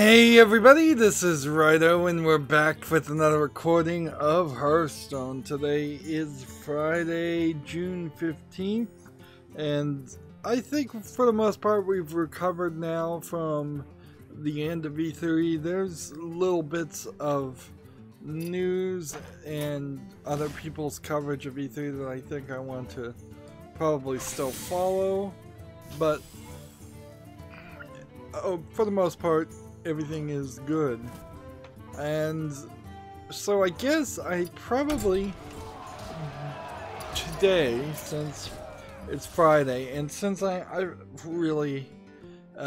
Hey everybody, this is Rydo and we're back with another recording of Hearthstone. Today is Friday, June 15th, and I think for the most part we've recovered now from the end of E3. There's little bits of news and other people's coverage of E3 that I think I want to probably still follow, but for the most part everything is good. And so I guess I probably today, since it's Friday, and since I really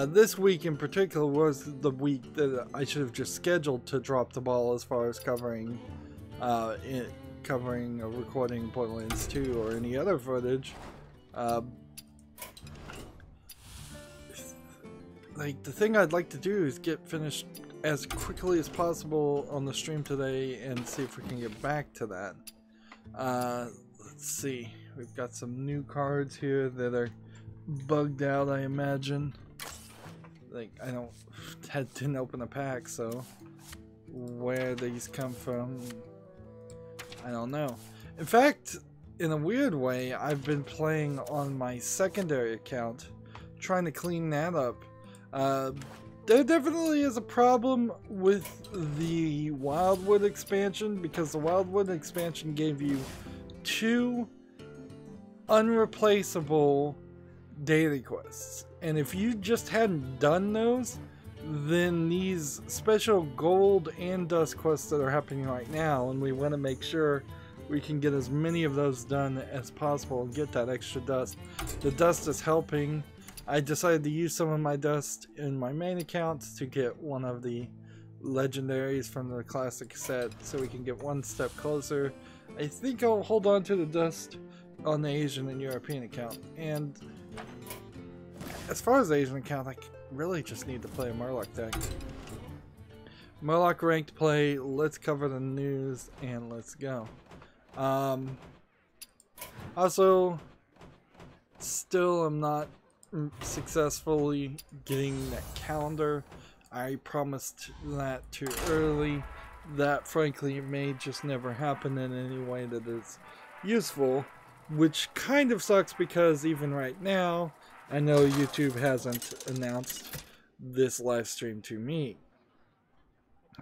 this week in particular was the week that I should have just scheduled to drop the ball as far as covering covering a recording Borderlands 2 or any other footage. Like, the thing I'd like to do is get finished as quickly as possible on the stream today and see if we can get back to that. Let's see. We've got some new cards here that are bugged out, I imagine. Like, didn't open a pack, so where these come from, I don't know. In fact, in a weird way, I've been playing on my secondary account, trying to clean that up. There definitely is a problem with the Wildwood expansion, because the Wildwood expansion gave you 2 unreplaceable daily quests, and if you just hadn't done those, then these special gold and dust quests that are happening right now, and we want to make sure we can get as many of those done as possible and get that extra dust. The dust is helping. I decided to use some of my dust in my main account to get one of the legendaries from the classic set, so we can get one step closer. I think I'll hold on to the dust on the Asian and European account. And as far as the Asian account, I really just need to play a Murloc deck. Murloc ranked play, let's cover the news and let's go. Also, still am not successfully getting that calendar. I promised that too early. That frankly may just never happen in any way that is useful, which kind of sucks because even right now I know YouTube hasn't announced this live stream to me,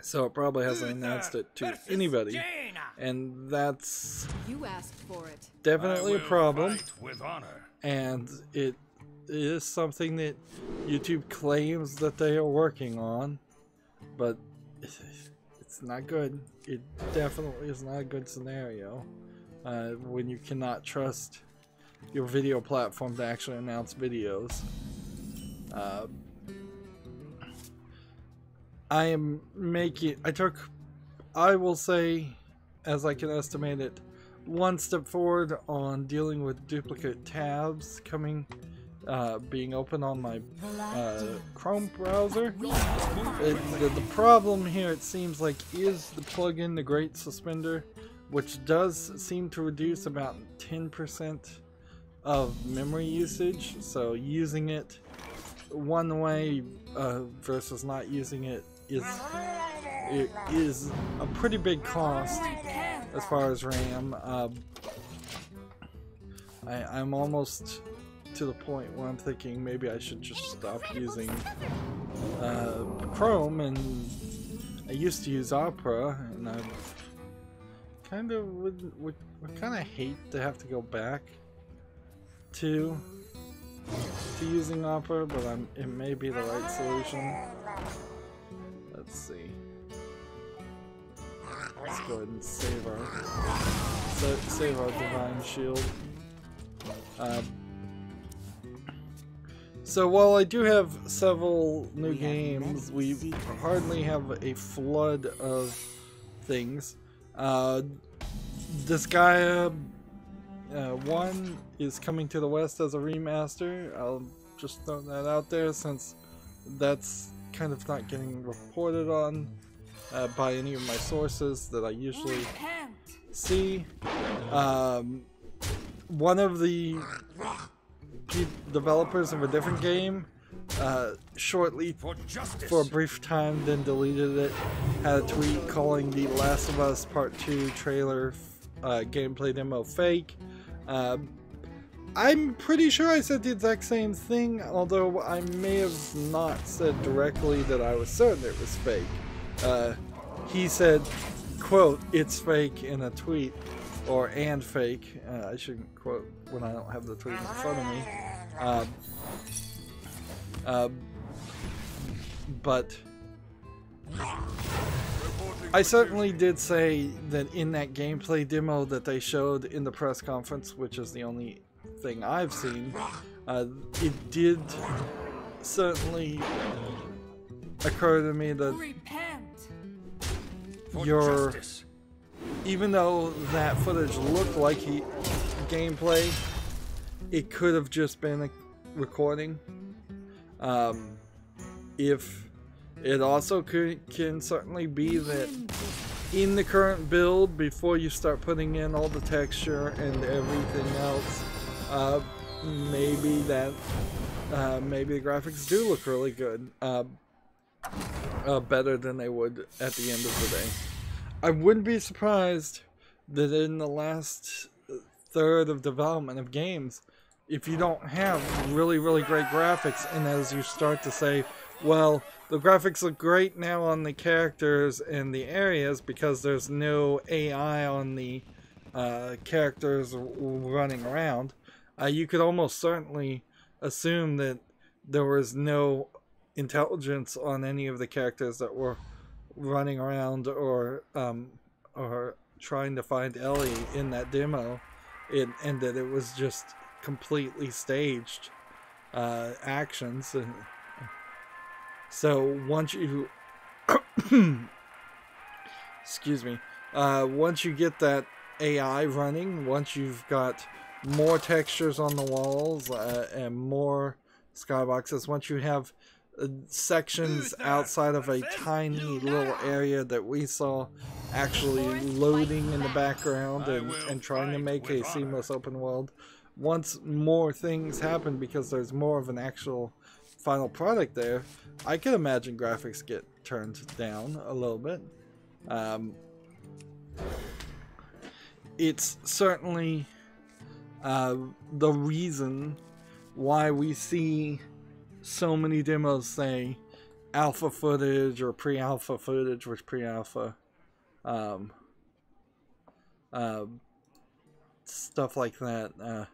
so it probably hasn't announced it to anybody, and that's definitely a problem, and it is something that YouTube claims that they are working on, but it's not good. It definitely is not a good scenario when you cannot trust your video platform to actually announce videos. I will say, as I can estimate it, 1 step forward on dealing with duplicate tabs coming being open on my Chrome browser. The problem here, it seems like, is the plugin, the Great Suspender, which does seem to reduce about 10% of memory usage. So using it one way versus not using it is a pretty big cost as far as RAM. I'm almost to the point where I'm thinking maybe I should just stop using Chrome, and I used to use Opera, and I kind of would kind of hate to have to go back to using Opera, but it may be the right solution. Let's see. Let's go ahead and save our Divine Shield. So while I do have several new games, we hardly have a flood of things. Disgaea 1 is coming to the West as a remaster. I'll just throw that out there since that's kind of not getting reported on by any of my sources that I usually see. One of the developers of a different game shortly for a brief time, then deleted it. Had a tweet calling the Last of Us Part 2 trailer gameplay demo fake. I'm pretty sure I said the exact same thing, although I may have not said directly that I was certain it was fake. He said, quote, "It's fake" in a tweet, or "and fake." I shouldn't quote when I don't have the tweet in front of me. But I certainly did say that in that gameplay demo that they showed in the press conference, which is the only thing I've seen, it did certainly occur to me that even though that footage looked like gameplay, it could have just been a recording. If it also can certainly be that in the current build, before you start putting in all the texture and everything else, maybe the graphics do look really good, better than they would at the end of the day. I wouldn't be surprised that in the last third of development of games, if you don't have really great graphics, and as you start to say, well, the graphics look great now on the characters and the areas because there's no AI on the characters running around, you could almost certainly assume that there was no intelligence on any of the characters that were running around or trying to find Ellie in that demo, and that it was just completely staged actions. And so once you excuse me, once you get that AI running, once you've got more textures on the walls and more skyboxes, once you have sections outside of a tiny little area that we saw actually loading in the background and trying to make a seamless open world, once more things happen because there's more of an actual final product there, I can imagine graphics get turned down a little bit. It's certainly the reason why we see so many demos say alpha footage or pre-alpha footage, which pre-alpha stuff like that.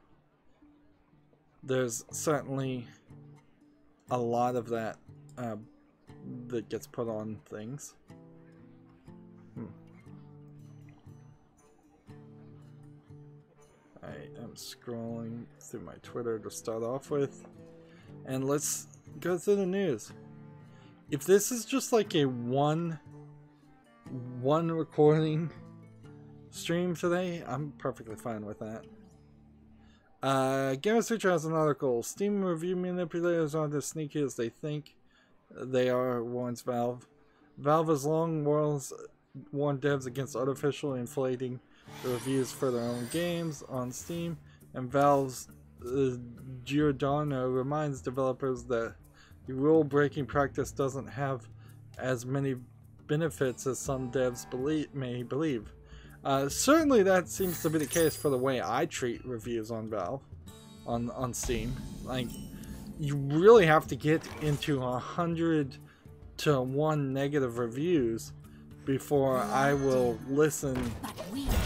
There's certainly a lot of that that gets put on things. I am scrolling through my Twitter to start off with, and let's go through the news. If this is just like a one recording stream today, I'm perfectly fine with that. Gamer Sutra has an article. Steam review manipulators aren't as sneaky as they think they are, warns Valve. Valve has long warned devs against artificially inflating the reviews for their own games on Steam, and Valve's Giordano reminds developers that the rule-breaking practice doesn't have as many benefits as some devs may believe. Certainly that seems to be the case for the way I treat reviews on Valve, on Steam. Like, you really have to get into 100 to 1 negative reviews before I will listen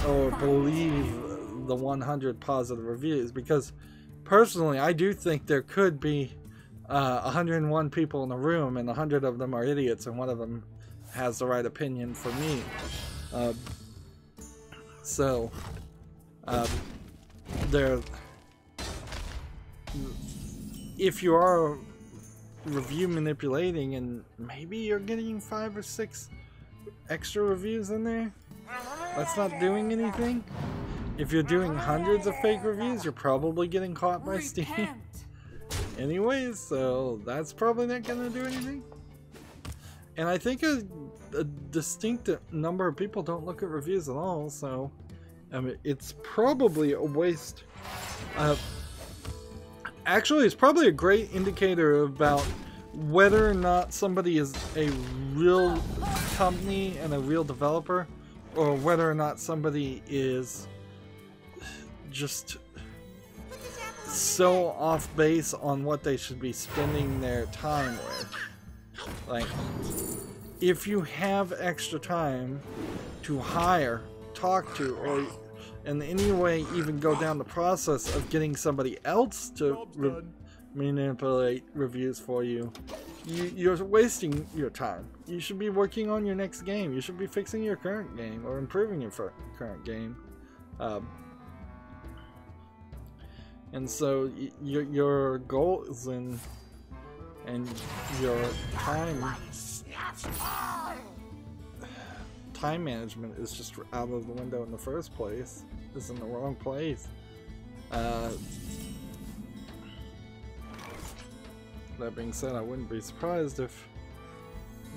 or believe the 100 positive reviews, because personally I do think there could be 101 people in the room and 100 of them are idiots and one of them has the right opinion for me. So if you are review manipulating and maybe you're getting 5 or 6 extra reviews in there, that's not doing anything. If you're doing hundreds of fake reviews, you're probably getting caught by Steam anyways, so that's probably not gonna do anything. And I think a distinct number of people don't look at reviews at all, so I mean, it's probably a waste. Actually, it's probably a great indicator about whether or not somebody is a real company and a real developer, or whether or not somebody is just so off base on what they should be spending their time with. Like, if you have extra time to hire, talk to, or in any way even go down the process of getting somebody else to manipulate reviews for you, you're wasting your time. You should be working on your next game. You should be fixing your current game or improving your current game. And so your goals and your time management is just out of the window in the first place. It's in the wrong place. That being said, I wouldn't be surprised if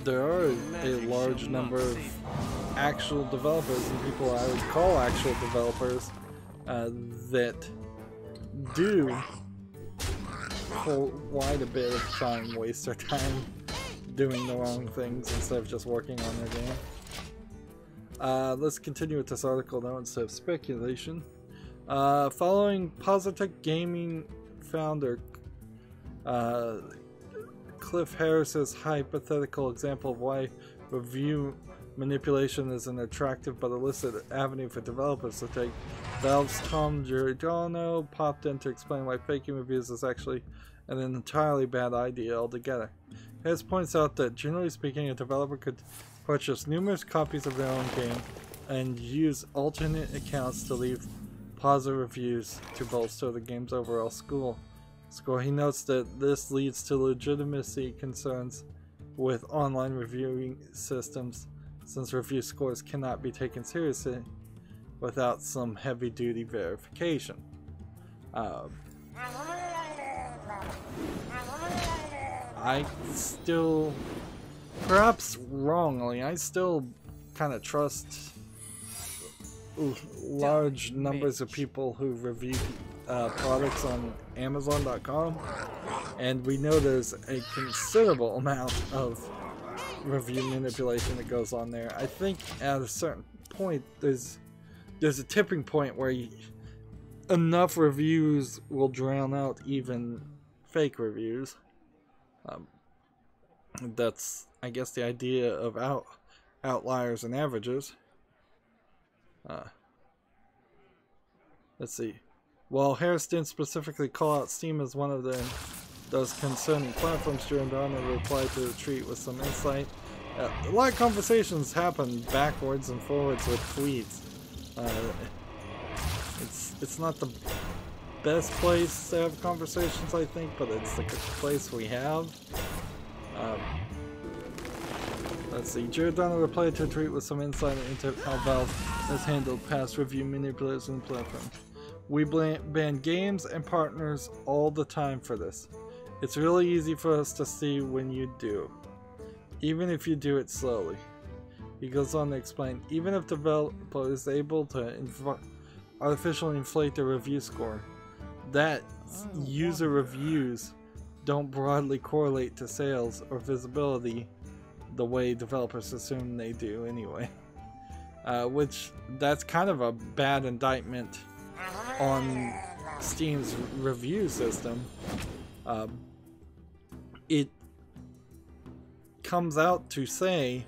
there are a large number of actual developers and people I would call actual developers that do quite a bit of time, waste their time doing the wrong things instead of just working on their game. Let's continue with this article now instead of speculation. Following Positech Gaming founder Cliff Harris's hypothetical example of why review manipulation is an attractive but illicit avenue for developers to take, Valve's Tom Giordano popped in to explain why faking reviews is actually an entirely bad idea altogether. Harris points out that generally speaking, a developer could purchase numerous copies of their own game and use alternate accounts to leave positive reviews to bolster the game's overall score. He notes that this leads to legitimacy concerns with online reviewing systems, since review scores cannot be taken seriously without some heavy-duty verification. I still, perhaps wrongly, I still kind of trust large numbers of people who review products on Amazon.com, and we know there's a considerable amount of review manipulation that goes on there. I think at a certain point there's a tipping point where enough reviews will drown out even fake reviews. That's, I guess, the idea of outliers and averages. Let's see. While Harris didn't specifically call out Steam as one of those concerning platforms, Giordano replied to the tweet with some insight. A lot of conversations happen backwards and forwards with tweets. It's not the best place to have conversations, I think, but it's the place we have. Let's see. Giordano replied to a tweet with some insight into how Valve has handled past review manipulators on the platform. We ban games and partners all the time for this. It's really easy for us to see when you do, even if you do it slowly. He goes on to explain, even if the developer is able to artificially inflate the review score, that user reviews don't broadly correlate to sales or visibility the way developers assume they do anyway. Which, that's kind of a bad indictment on Steam's review system. It comes out to say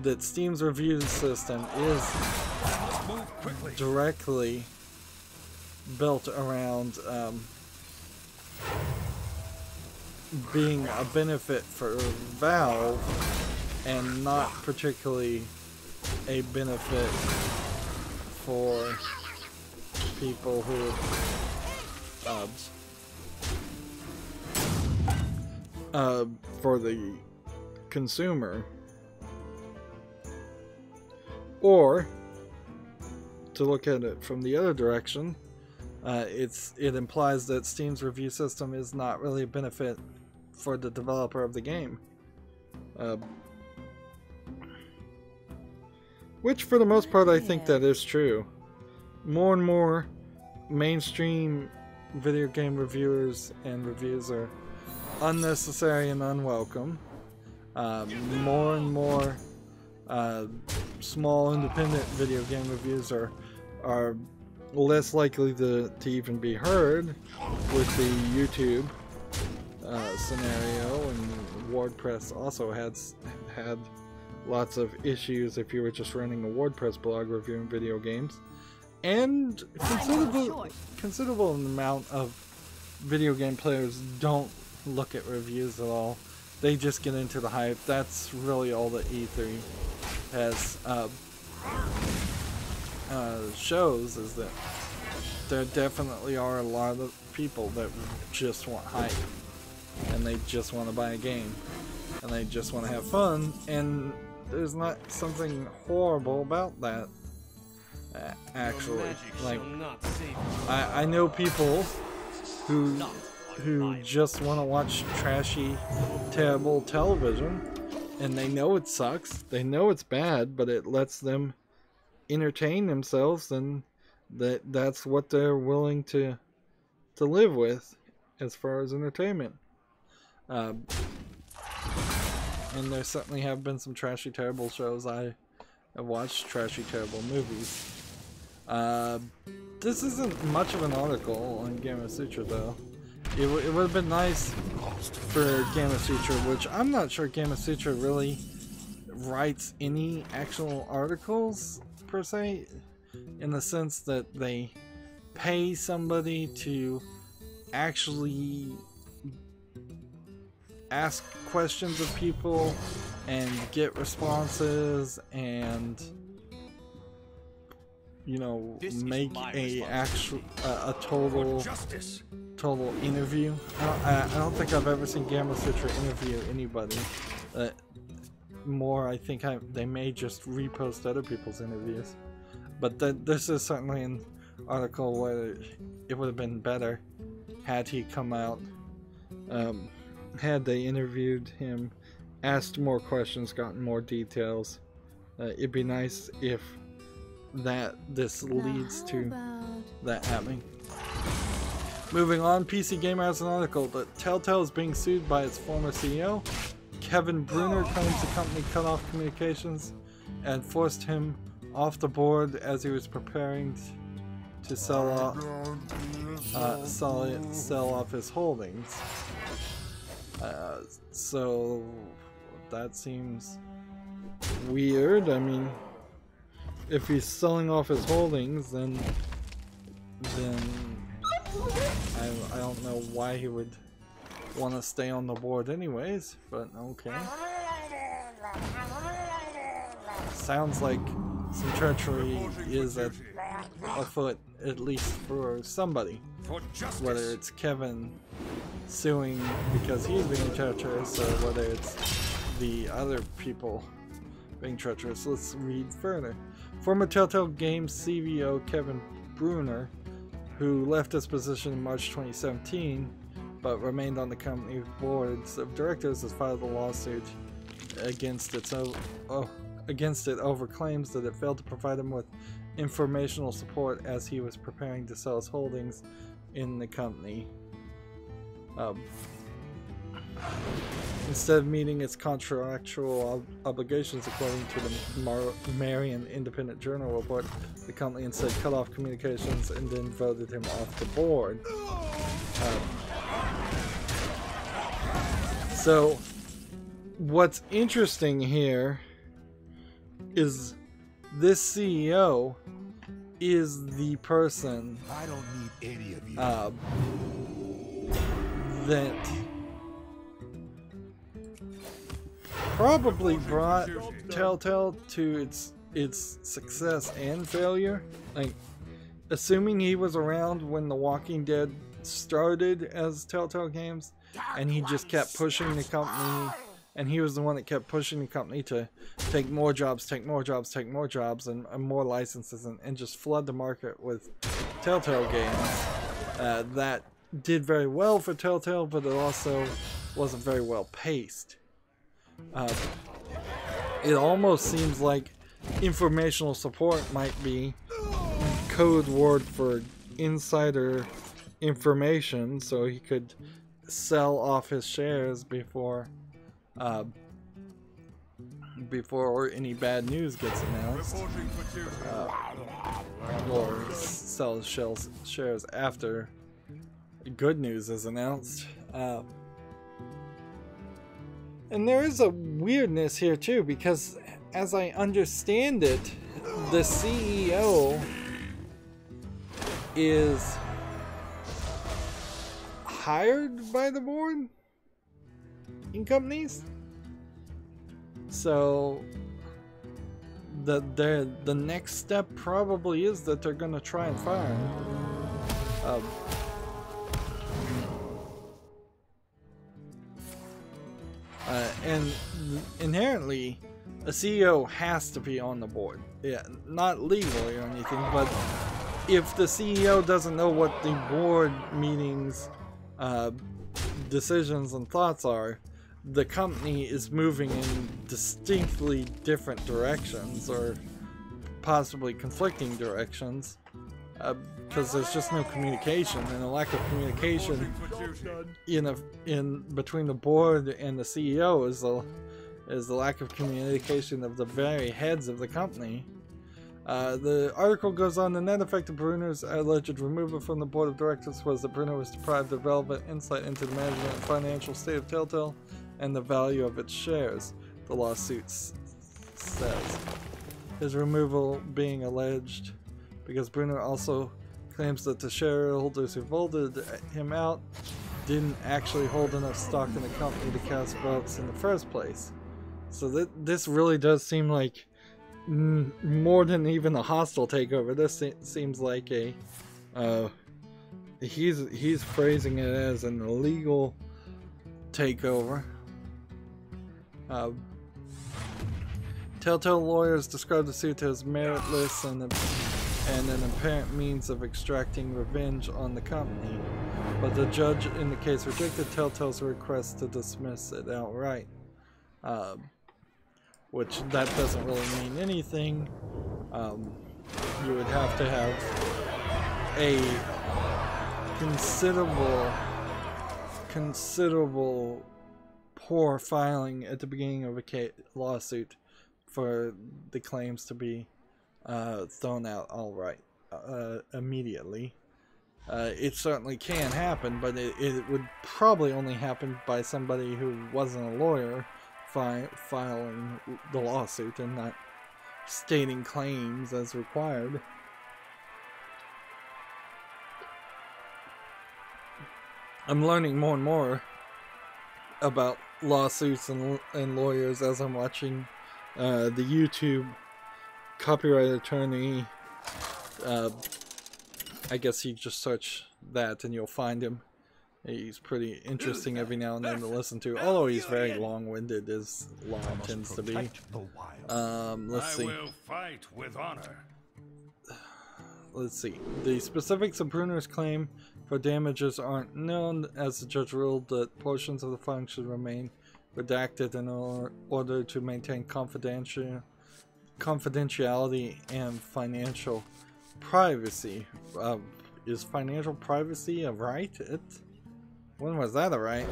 that Steam's review system is directly built around being a benefit for Valve and not particularly a benefit for people who for the consumer, or to look at it from the other direction, it implies that Steam's review system is not really a benefit for the developer of the game, which for the most part I think that is true. More and more mainstream video game reviewers and reviews are unnecessary and unwelcome. More and more small independent video game reviews are less likely to even be heard with the YouTube scenario, and WordPress also had lots of issues if you were just running a WordPress blog reviewing video games, and considerable amount of video game players don't look at reviews at all. They just get into the hype. That's really all that E3 has shows, is that there definitely are a lot of people that just want hype, and they just want to buy a game, and they just want to have fun, and there's not something horrible about that, actually. Like, I know people who just want to watch trashy, terrible television, and they know it sucks, they know it's bad, but it lets them entertain themselves, and that's what they're willing to live with as far as entertainment. And there certainly have been some trashy, terrible shows. I have watched trashy, terrible movies. This isn't much of an article on Gamasutra, though. It would have been nice for Gamasutra, which I'm not sure Gamasutra really writes any actual articles, per se, in the sense that they pay somebody to actually ask questions of people and get responses, and you know, make a total interview. I don't think I've ever seen Gamasutra interview anybody. I think they may just repost other people's interviews. But this is certainly an article where it would have been better had he come out, had they interviewed him, asked more questions, gotten more details. It'd be nice if this leads to that happening. Moving on, PC Gamer has an article that Telltale is being sued by its former CEO. Kevin Bruner claims the company cut off communications and forced him off the board as he was preparing to sell off his holdings. So that seems weird. I mean, if he's selling off his holdings, then I don't know why he would want to stay on the board anyways, but okay. Sounds like some treachery is afoot, at least for somebody. Whether it's Kevin suing because he's being treacherous, or whether it's the other people being treacherous. Let's read further. Former Telltale Games CVO Kevin Bruner, who left his position in March 2017 but remained on the company's boards of directors, has filed a lawsuit against it over claims that it failed to provide him with informational support as he was preparing to sell his holdings in the company. Instead of meeting its contractual obligations, according to the Marion Independent Journal report, the company instead cut off communications and then voted him off the board. So, what's interesting here is this CEO is the person I don't need any of you. That probably brought Telltale to its success and failure. Like, assuming he was around when The Walking Dead started as Telltale Games, and he just kept pushing the company, and he was the one that kept pushing the company to take more jobs, and more licenses, and just flood the market with Telltale games. That did very well for Telltale, but it also wasn't very well paced. It almost seems like informational support might be code word for insider information, so he could sell off his shares before any bad news gets announced, or sell his shares after good news is announced. And there is a weirdness here too, because as I understand it, the CEO is hired by the board in companies. So the next step probably is that they're going to try and fire him. And inherently, a CEO has to be on the board. Yeah, not legally or anything, but if the CEO doesn't know what the board meetings, decisions, and thoughts are, the company is moving in distinctly different directions, or possibly conflicting directions, because there's just no communication, and a lack of communication in between the board and the CEO is the lack of communication of the very heads of the company. The article goes on, the net effect of Bruner's alleged removal from the board of directors was that Bruner was deprived of relevant insight into the management and financial state of Telltale and the value of its shares, the lawsuit says. His removal being alleged because Bruner also claims that the shareholders who voted him out didn't actually hold enough stock in the company to cast votes in the first place. So this really does seem like more than even a hostile takeover. This seems like a he's phrasing it as an illegal takeover. Telltale lawyers described the suit as meritless and an apparent means of extracting revenge on the company, but the judge in the case rejected Telltale's request to dismiss it outright. Which that doesn't really mean anything. You would have to have a considerable poor filing at the beginning of a lawsuit for the claims to be thrown out outright immediately. It certainly can happen, but it would probably only happen by somebody who wasn't a lawyer filing the lawsuit and not stating claims as required. I'm learning more and more about lawsuits and lawyers as I'm watching the YouTube copyright attorney. I guess you just search that and you'll find him. He's pretty interesting every now and then to listen to, although he's very long-winded, as law tends to be. Let's see. I will fight with honor. Let's see. The specifics of Bruner's claim for damages aren't known, as the judge ruled that portions of the fund should remain redacted in order to maintain confidentiality and financial privacy. Is financial privacy a right? When was that a right?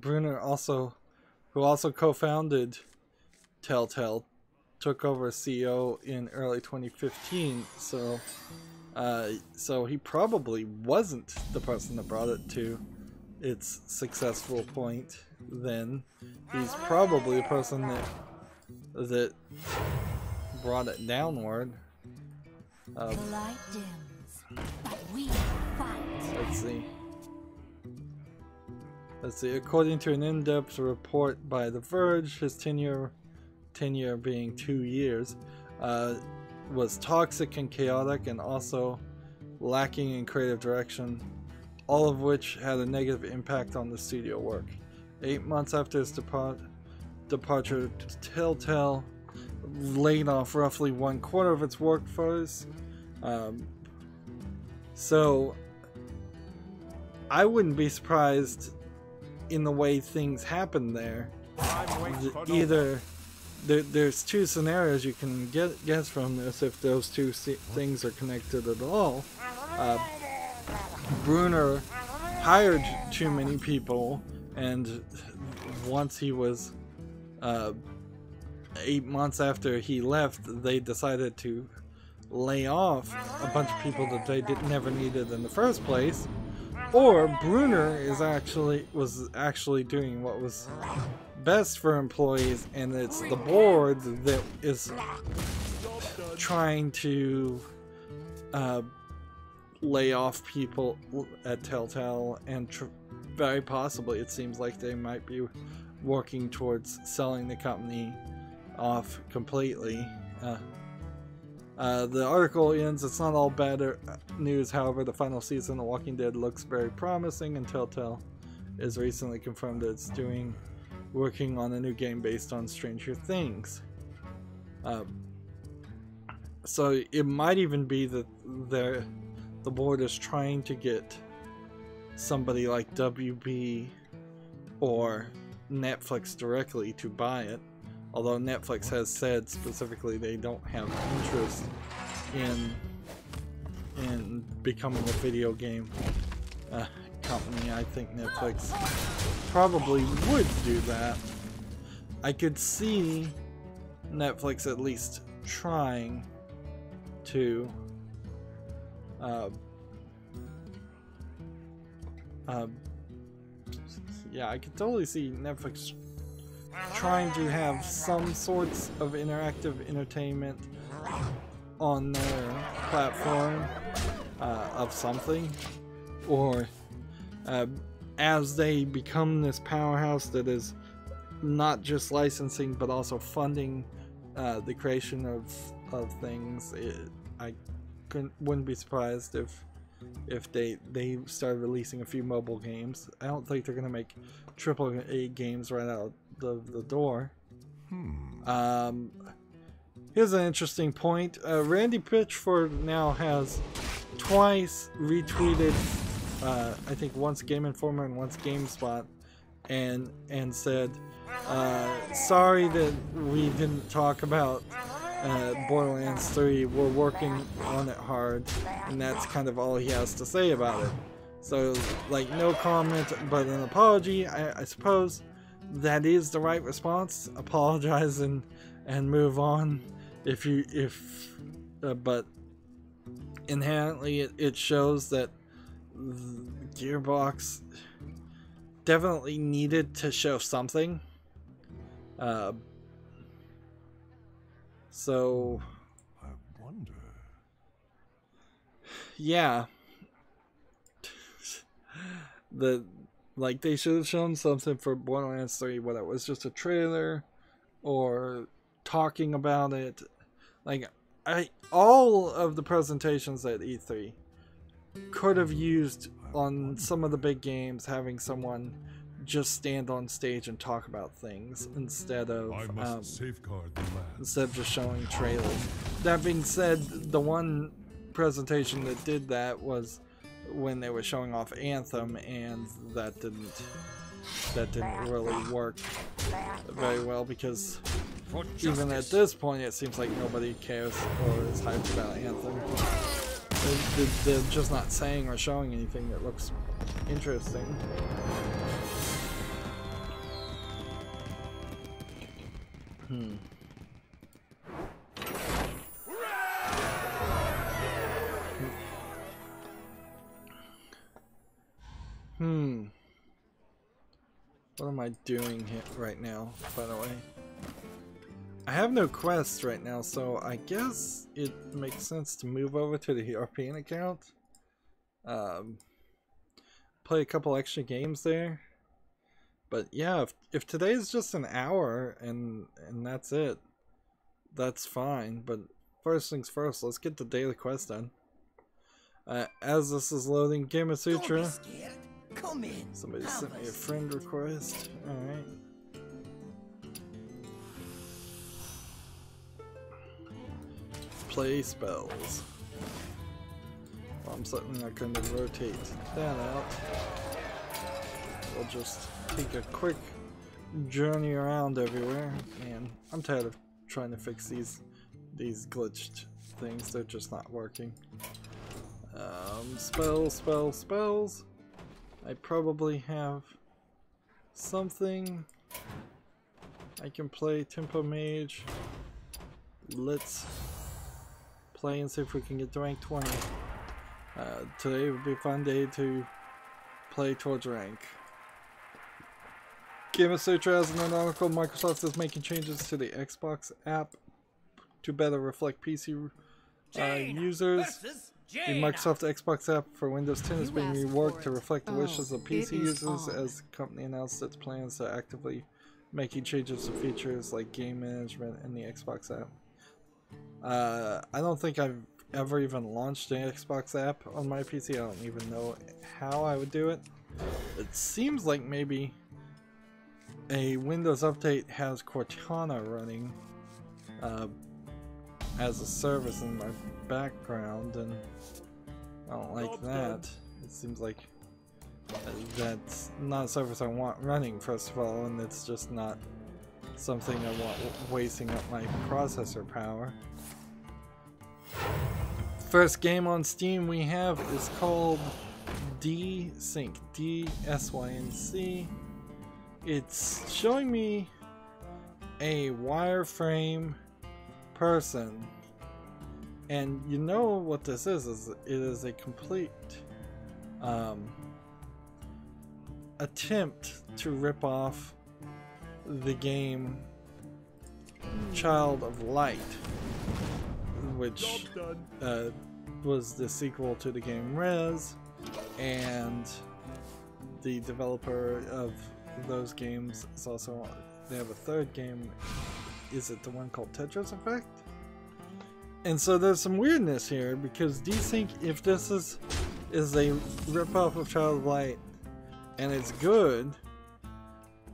Bruner, who also co-founded Telltale, took over as CEO in early 2015. So he probably wasn't the person that brought it to its successful point. Then he's probably the person that brought it downward. The light dims, but we fight. Let's see. According to an in-depth report by The Verge, his tenure being 2 years, was toxic and chaotic, and also lacking in creative direction, all of which had a negative impact on the studio work. 8 months after his departure, Telltale laid off roughly 1/4 of its workforce. So I wouldn't be surprised in the way things happen there. Either there's two scenarios you can guess from this, if those two things are connected at all. Bruner hired too many people, and once he was 8 months after he left, they decided to lay off a bunch of people that they never needed in the first place. Or Bruner was actually doing what was best for employees, and it's the board that is trying to lay off people at Telltale, and very possibly it seems like they might be working towards selling the company off completely. The article ends, it's not all bad news, however, the final season of Walking Dead looks very promising, and Telltale is recently confirmed that it's working on a new game based on Stranger Things. So it might even be that the board is trying to get somebody like WB or Netflix directly to buy it, although Netflix has said specifically they don't have interest in becoming a video game company. I think Netflix probably would do that. I could see Netflix at least trying to yeah, I could totally see Netflix trying to have some sorts of interactive entertainment on their platform of something, or as they become this powerhouse that is not just licensing but also funding the creation of things. I wouldn't be surprised if they started releasing a few mobile games. I don't think they're gonna make AAA games right out of the door. Here's an interesting point. Randy Pitchford now has twice retweeted, I think once Game Informer and once GameSpot, and said, sorry that we didn't talk about Borderlands 3, we're working on it hard, and that's kind of all he has to say about it. So, like, no comment, but an apology. I suppose that is the right response. Apologize and move on. But inherently it shows that Gearbox definitely needed to show something. So I wonder. Yeah. They should have shown something for Borderlands 3, whether it was just a trailer or talking about it. Like, all of the presentations at E3 could have used on some of the big games having someone just stand on stage and talk about things instead of safeguard the land. instead of just showing trailers. That being said, the one presentation that did that was when they were showing off Anthem, and that didn't really work very well, because even at this point it seems like nobody cares or is hyped about Anthem. They're just not saying or showing anything that looks interesting. What am I doing here right now, by the way? I have no quests right now, so I guess it makes sense to move over to the European account. Play a couple extra games there. But yeah, if today's just an hour and that's it, that's fine. But first things first, let's get the daily quest done. As this is loading, Gamma Sutra. Come in. Somebody sent me a friend request. Alright. Play spells. Well, I'm certainly not going to rotate that out. We'll just take a quick journey around everywhere. And I'm tired of trying to fix these glitched things. They're just not working. Spells. I probably have something. I can play Tempo Mage. Let's play and see if we can get to rank 20. Today would be a fun day to play towards rank. Gamer Sutra has an article. Microsoft is making changes to the Xbox app to better reflect PC users. The Microsoft Xbox app for Windows 10 is being reworked to reflect the wishes of PC users as the company announced its plans to actively making changes to features like game management in the Xbox app. I don't think I've ever even launched an Xbox app on my PC. I don't even know how I would do it. It seems like maybe a Windows update has Cortana running as a service in my background, and I don't like that. It seems like that's not a service I want running, first of all, and it's just not something I want wasting up my processor power. First game on Steam we have is called D-Sync, D-S-Y-N-C. It's showing me a wireframe person, and you know what this is it is a complete attempt to rip off the game Child of Light, which was the sequel to the game Rez, and the developer of those games is also, they have a third game. Is it the one called Tetris Effect? And so there's some weirdness here, because D-Sync, if this is a ripoff of Child of Light and it's good,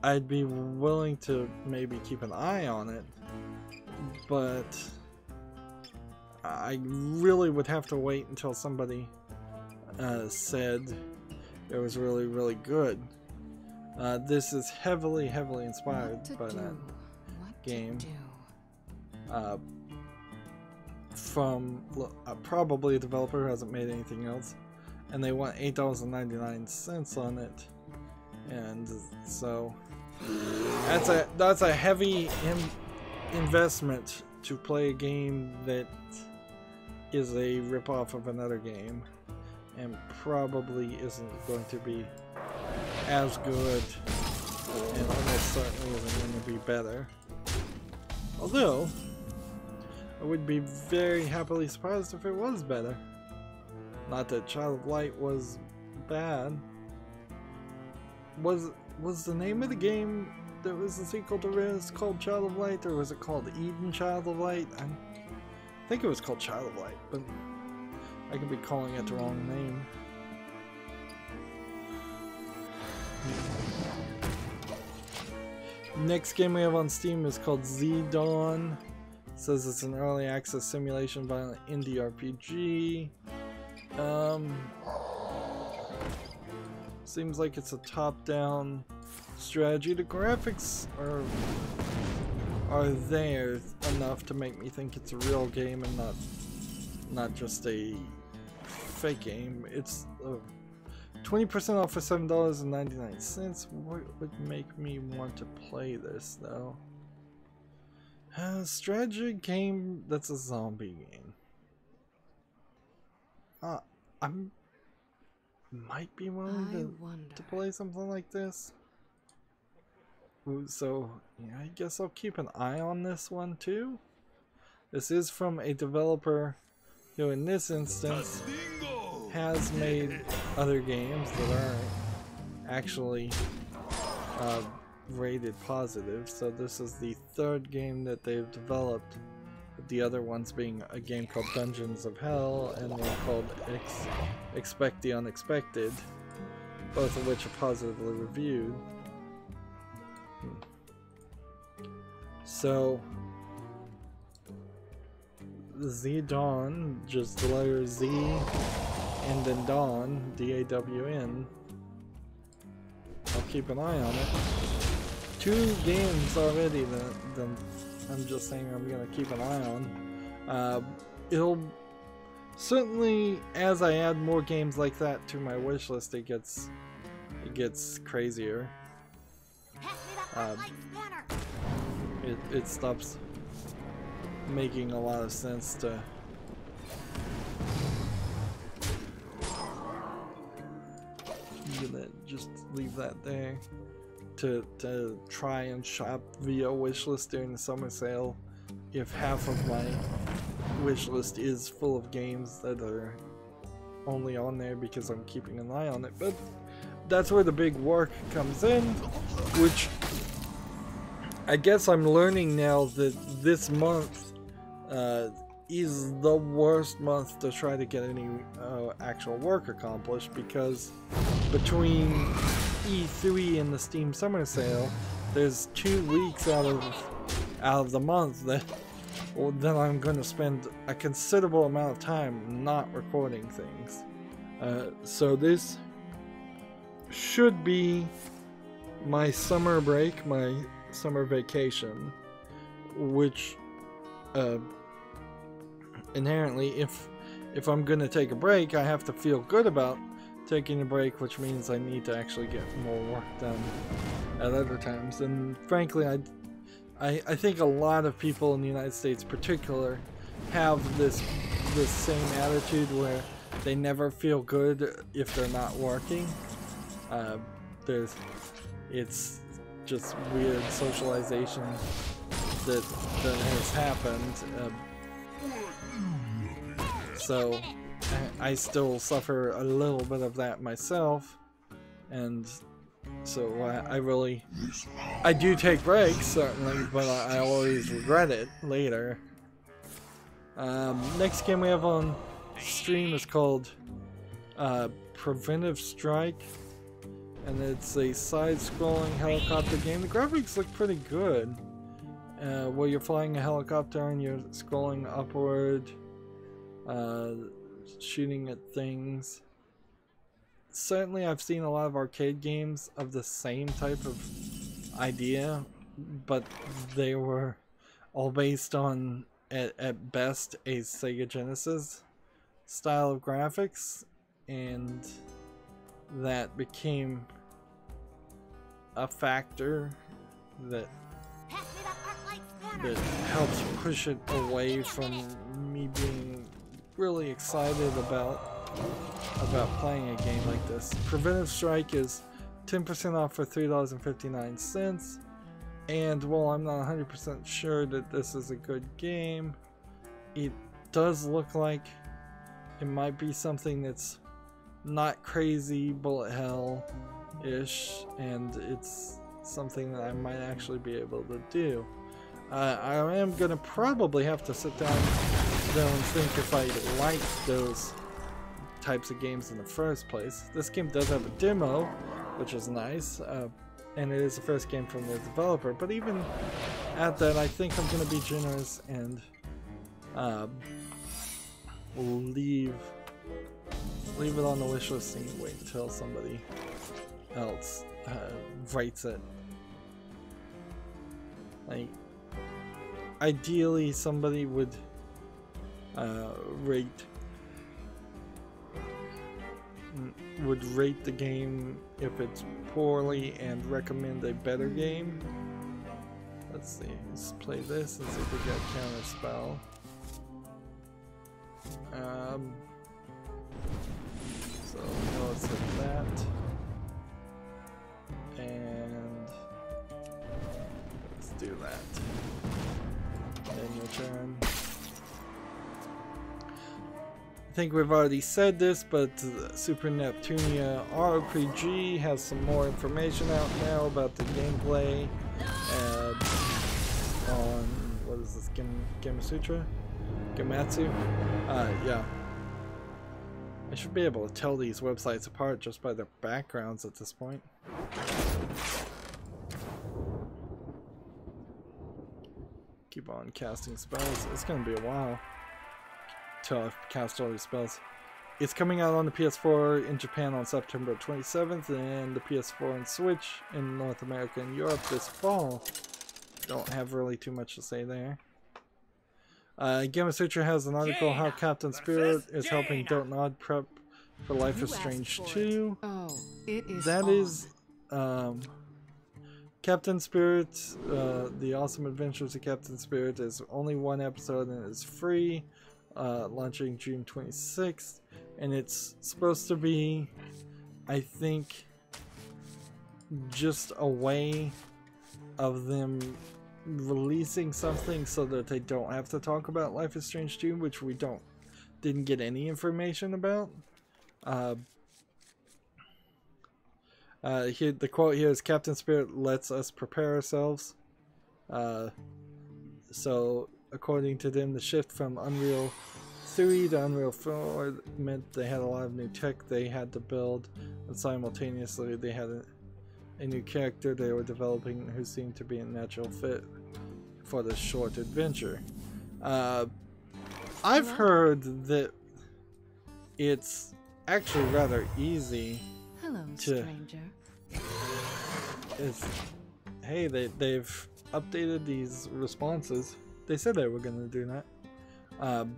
I'd be willing to maybe keep an eye on it, but I really would have to wait until somebody said it was really, really good. This is heavily inspired by that game. From probably a developer who hasn't made anything else, and they want $8.99 on it, and so that's a heavy investment to play a game that is a ripoff of another game, and probably isn't going to be as good, and almost certainly isn't going to be better. Although I would be very happily surprised if it was better. Not that Child of Light was bad. Was the name of the game that was the sequel to Riz called Child of Light, or was it called Eden Child of Light? I think it was called Child of Light, but I could be calling it the wrong name. Next game we have on Steam is called Z-Dawn. It says it's an early access simulation violent indie RPG. Seems like it's a top-down strategy. The graphics are there enough to make me think it's a real game and not just a fake game. It's 20% off for $7.99. What would make me want to play this though? A strategy game that's a zombie game. I might be willing to play something like this. So yeah, I guess I'll keep an eye on this one too. This is from a developer who in this instance has made other games that aren't actually rated positive. So this is the third game that they've developed, the other ones being a game called Dungeons of Hell and one called Expect the Unexpected, both of which are positively reviewed. So Z-Dawn, just the letter Z and then Dawn, D-A-W-N. I'll keep an eye on it. 2 games already that I'm just saying I'm gonna keep an eye on. It'll certainly, as I add more games like that to my wish list, it gets it gets crazier. It stops making a lot of sense to just leave that there. To try and shop via wishlist during the summer sale if half of my wishlist is full of games that are only on there because I'm keeping an eye on it. But that's where the big work comes in, which I guess I'm learning now that this month is the worst month to try to get any actual work accomplished, because between E3 and the Steam Summer Sale, there's 2 weeks out of the month that I'm going to spend a considerable amount of time not recording things. So this should be my summer break, my summer vacation, which inherently, if I'm going to take a break, I have to feel good about taking a break, which means I need to actually get more work done at other times. And frankly, I think a lot of people in the United States in particular have this same attitude where they never feel good if they're not working. It's just weird socialization that has happened. So I still suffer a little bit of that myself, and so I do take breaks, certainly, but I always regret it later. Next game we have on stream is called Preventive Strike, and it's a side-scrolling helicopter game. The graphics look pretty good, where you're flying a helicopter and you're scrolling upward, shooting at things. Certainly I've seen a lot of arcade games of the same type of idea, but they were all based on, at best, a Sega Genesis style of graphics, and that became a factor that helps push it away from me being really excited about playing a game like this. Preventive Strike is 10% off for $3.59, and while I'm not 100% sure that this is a good game, it does look like it might be something that's not crazy bullet hell-ish, and it's something that I might actually be able to do. I am gonna probably have to sit down though and think if I like those types of games in the first place. This game does have a demo, which is nice, and it is the first game from the developer, but even at that, I think I'm going to be generous and leave it on the wish list and wait until somebody else writes it. Like, ideally somebody would rate the game if it's poorly and recommend a better game. Let's see, let's play this and see if we get a counter spell. So no, let's hit that, and let's do that. Then your turn. I think we've already said this, but Super Neptunia RPG has some more information out now about the gameplay on, what is this, Gamasutra? Gamatsu? Yeah. I should be able to tell these websites apart just by their backgrounds at this point. Keep on casting spells. It's gonna be a while till I've cast all these spells. It's coming out on the PS4 in Japan on September 27th, and the PS4 and Switch in North America and Europe this fall. Don't have really too much to say there. Gamasutra has an article how Captain Spirit is helping Don't Nod prep for Life is Strange 2. That is Captain Spirit, The Awesome Adventures of Captain Spirit is only one episode and is free, launching June 26th, and it's supposed to be, I think, just a way of them releasing something so that they don't have to talk about Life is Strange 2, which we didn't get any information about. Here, the quote here is, Captain Spirit lets us prepare ourselves. So, according to them, the shift from Unreal 3 to Unreal 4 meant they had a lot of new tech they had to build, and simultaneously they had a new character they were developing who seemed to be a natural fit for this short adventure. I've heard that it's actually rather easy. Hello, stranger. Hey, they've updated these responses. They said they were going to do that.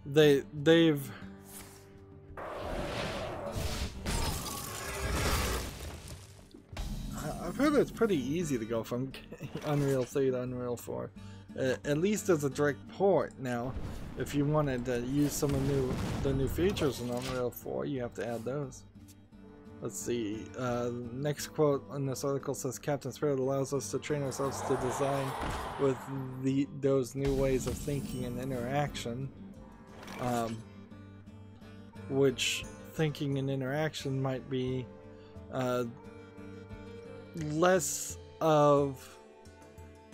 They've I've heard it's pretty easy to go from Unreal 3 to Unreal 4. At least as a direct port now. If you wanted to use some of the new features in Unreal 4, you have to add those. Let's see. Next quote on this article says, Captain Spirit allows us to train ourselves to design with those new ways of thinking and interaction. Which thinking and interaction might be less of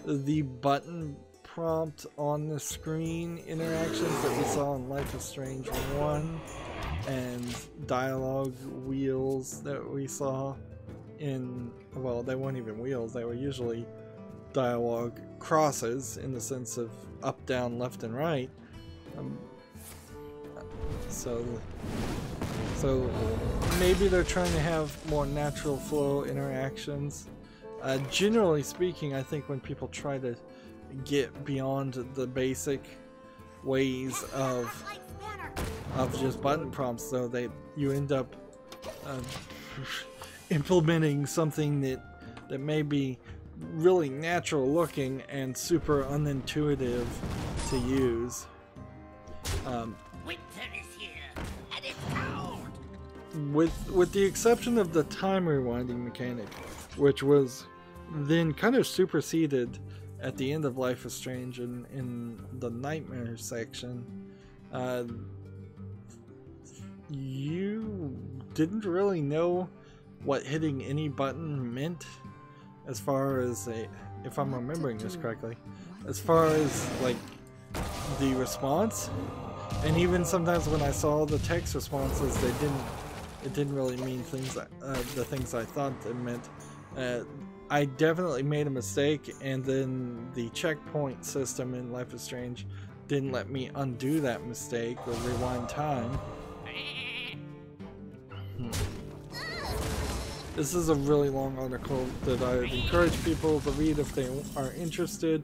the button prompt on the screen interactions that we saw in Life is Strange 1 and dialogue wheels that we saw in, well, they weren't even wheels, they were usually dialogue crosses in the sense of up, down, left, and right. So maybe they're trying to have more natural flow interactions. Generally speaking, I think when people try to get beyond the basic ways of just button prompts, though, you end up implementing something that may be really natural looking and super unintuitive to use. Winter is here, and it's cold. With the exception of the time rewinding mechanic, which was then kind of superseded at the end of Life is Strange in the Nightmare section, you didn't really know what hitting any button meant, as far as if I'm remembering this correctly, as far as like the response. And even sometimes when I saw the text responses, it didn't really mean things the things I thought it meant. I definitely made a mistake, and then the checkpoint system in Life is Strange didn't let me undo that mistake or rewind time. This is a really long article that I would encourage people to read if they are interested.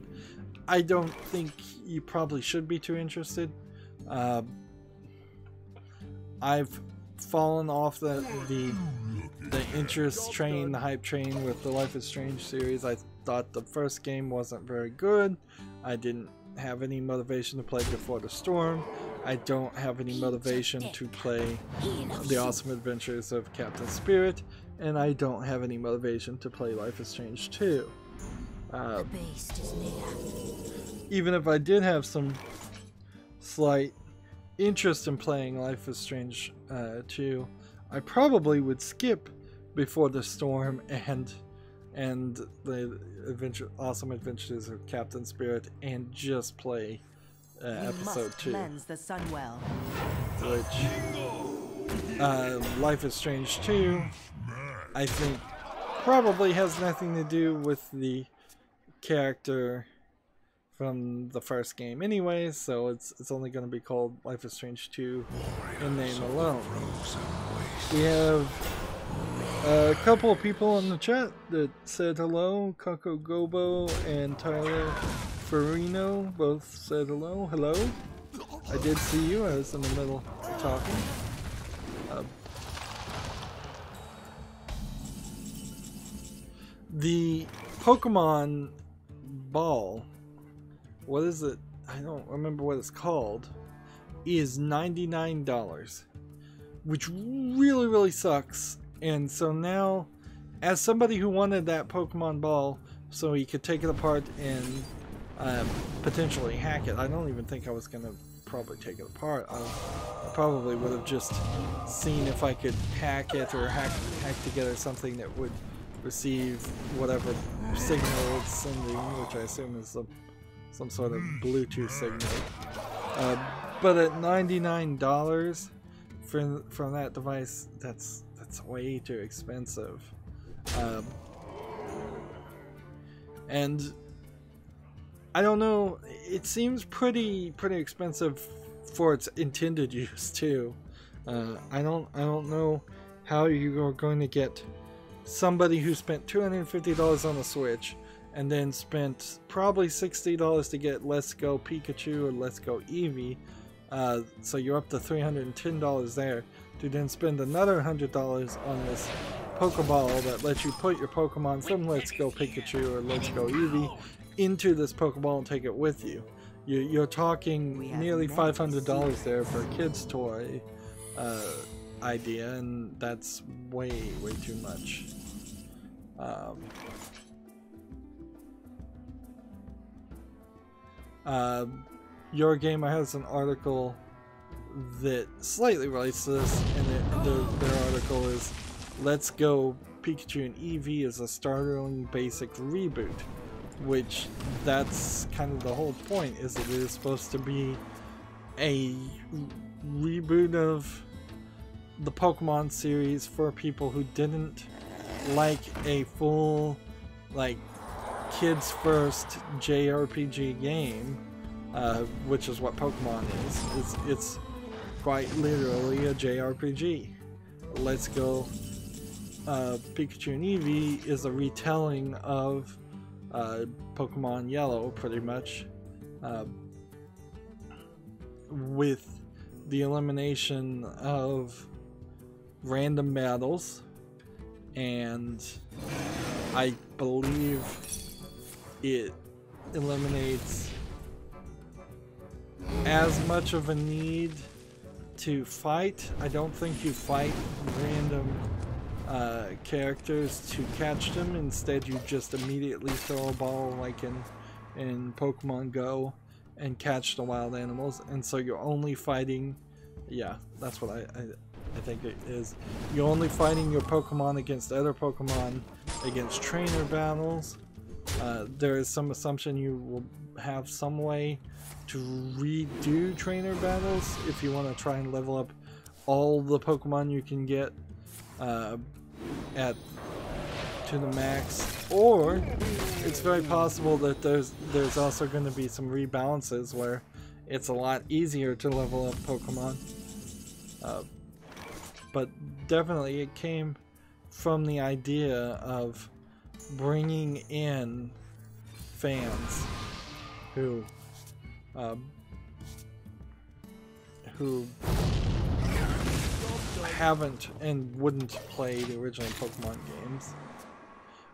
I don't think you probably should be too interested. I've fallen off the interest train, the hype train with the Life is Strange series. I thought the first game wasn't very good. I didn't have any motivation to play Before the Storm. I don't have any motivation to play The Awesome Adventures of Captain Spirit, and I don't have any motivation to play Life is Strange 2. Even if I did have some slight interest in playing Life is Strange 2, I probably would skip Before the Storm and the Awesome Adventures of Captain Spirit and just play episode 2. The sun well. Which Life is Strange 2, I think, probably has nothing to do with the character from the first game anyways, so it's only going to be called Life is Strange 2 in name alone. We have a couple of people in the chat that said hello. Coco Gobo and Tyler Farino both said hello. Hello. I did see you. I was in the middle of talking. The Pokemon ball, what is it? I don't remember what it's called, is $99, which really sucks. And so now, as somebody who wanted that Pokemon ball so he could take it apart and potentially hack it, I don't even think I was going to probably take it apart. I probably would have just seen if I could hack it or hack together something that would receive whatever signal it's sending, which I assume is some sort of Bluetooth signal. But at $99 from that device, that's way too expensive. And I don't know, it seems pretty expensive for its intended use too. I don't know how you're going to get somebody who spent $250 on the Switch and then spent probably $60 to get Let's Go Pikachu or Let's Go Eevee, so you're up to $310 there, to then spend another $100 on this Pokeball that lets you put your Pokemon from Let's Go Pikachu or Let's Go Eevee into this Pokeball and take it with you. You're talking nearly $500 there for a kid's toy idea, and that's way too much. Your Gamer has an article that slightly relates to this, and their article is Let's Go Pikachu and Eevee is a startling basic reboot, which that's kind of the whole point, is that it is supposed to be a reboot of the Pokemon series for people who didn't like a full, like, kids first JRPG game, which is what Pokemon is. It's quite literally a JRPG. Let's Go Pikachu and Eevee is a retelling of Pokemon Yellow, pretty much, with the elimination of random battles, and I believe it eliminates as much of a need to fight. I don't think you fight random characters to catch them. Instead, you just immediately throw a ball like in Pokemon Go and catch the wild animals, and so you're only fighting, yeah, that's what I think it is. You're only fighting your Pokemon against other Pokemon, against trainer battles. There is some assumption you will have some way to redo trainer battles if you want to try and level up all the Pokemon you can get to the max, or it's very possible that there's also going to be some rebalances where it's a lot easier to level up Pokemon. But definitely it came from the idea of bringing in fans who haven't and wouldn't play the original Pokemon games.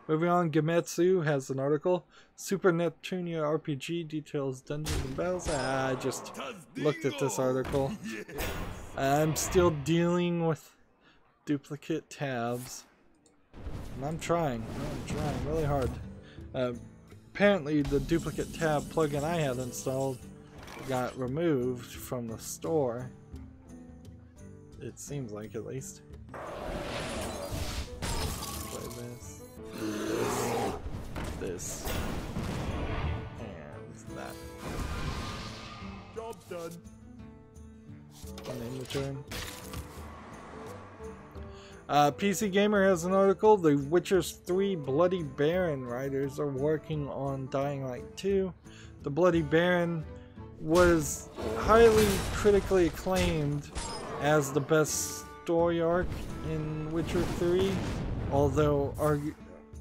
Moving on, Gametsu has an article. Super Neptunia RPG details dungeons and battles. I just looked at this article. I'm still dealing with duplicate tabs. And I'm trying really hard. Apparently the duplicate tab plugin I had installed got removed from the store. It seems like, at least. Play this, and that. Job done. And then return. PC Gamer has an article. The Witcher 3 Bloody Baron writers are working on Dying Light 2. The Bloody Baron was highly critically acclaimed as the best story arc in Witcher 3, although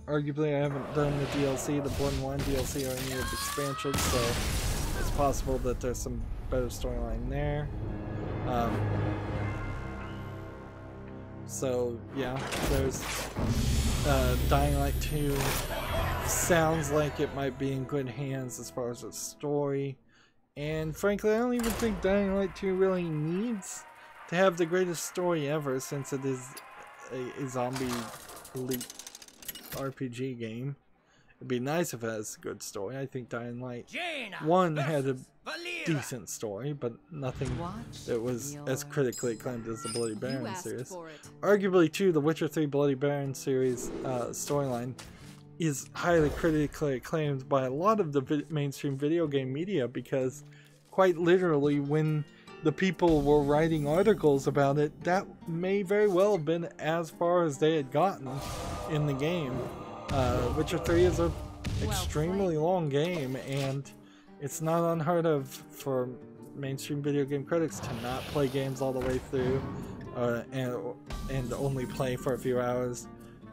arguably I haven't done the DLC, the Blood and Wine DLC, or any of the expansions, so it's possible that there's some better storyline there. So yeah, there's Dying Light 2 sounds like it might be in good hands as far as its story, and frankly I don't even think Dying Light 2 really needs to have the greatest story ever, since it is a zombie elite RPG game. It'd be nice if it has a good story. I think Dying Light 1 had a decent story, but nothing that was as critically acclaimed as the Bloody Baron series. Arguably too, the Witcher 3 Bloody Baron series storyline is highly critically acclaimed by a lot of the mainstream video game media, because quite literally when the people were writing articles about it, that may very well have been as far as they had gotten in the game. Witcher 3 is an extremely long game, and it's not unheard of for mainstream video game critics to not play games all the way through, and only play for a few hours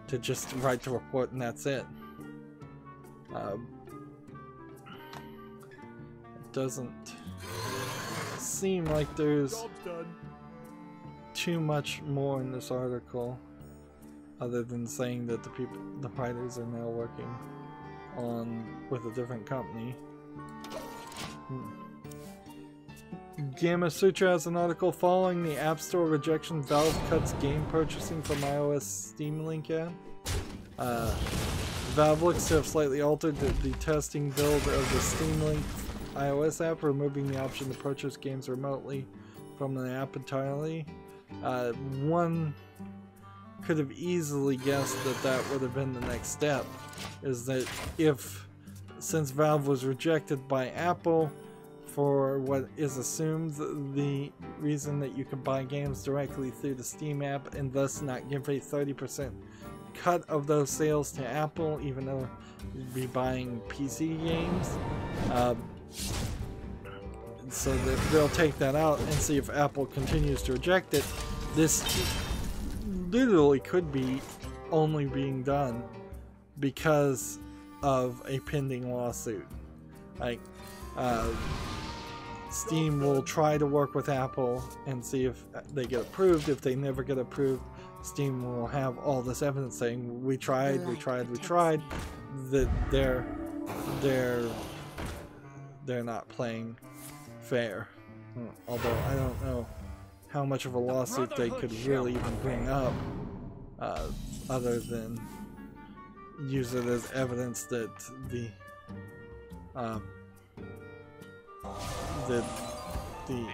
to just write the report and that's it. It doesn't seem like there's too much more in this article, other than saying that the writers are now working with a different company. Gamma Sutra has an article following the App Store rejection. Valve cuts game purchasing from iOS Steam Link app. Valve looks to have slightly altered the testing build of the Steam Link iOS app, removing the option to purchase games remotely from the app entirely. One could have easily guessed that that would have been the next step, is that since Valve was rejected by Apple for what is assumed the reason that you can buy games directly through the Steam app and thus not give a 30% cut of those sales to Apple, even though you'd be buying PC games, so that they'll take that out and see if Apple continues to reject it. This literally could be only being done because of a pending lawsuit. Like, Steam will try to work with Apple and see if they get approved. If they never get approved, Steam will have all this evidence saying we tried, that they're not playing fair. Although I don't know how much of a lawsuit they could really even bring up, other than use it as evidence that the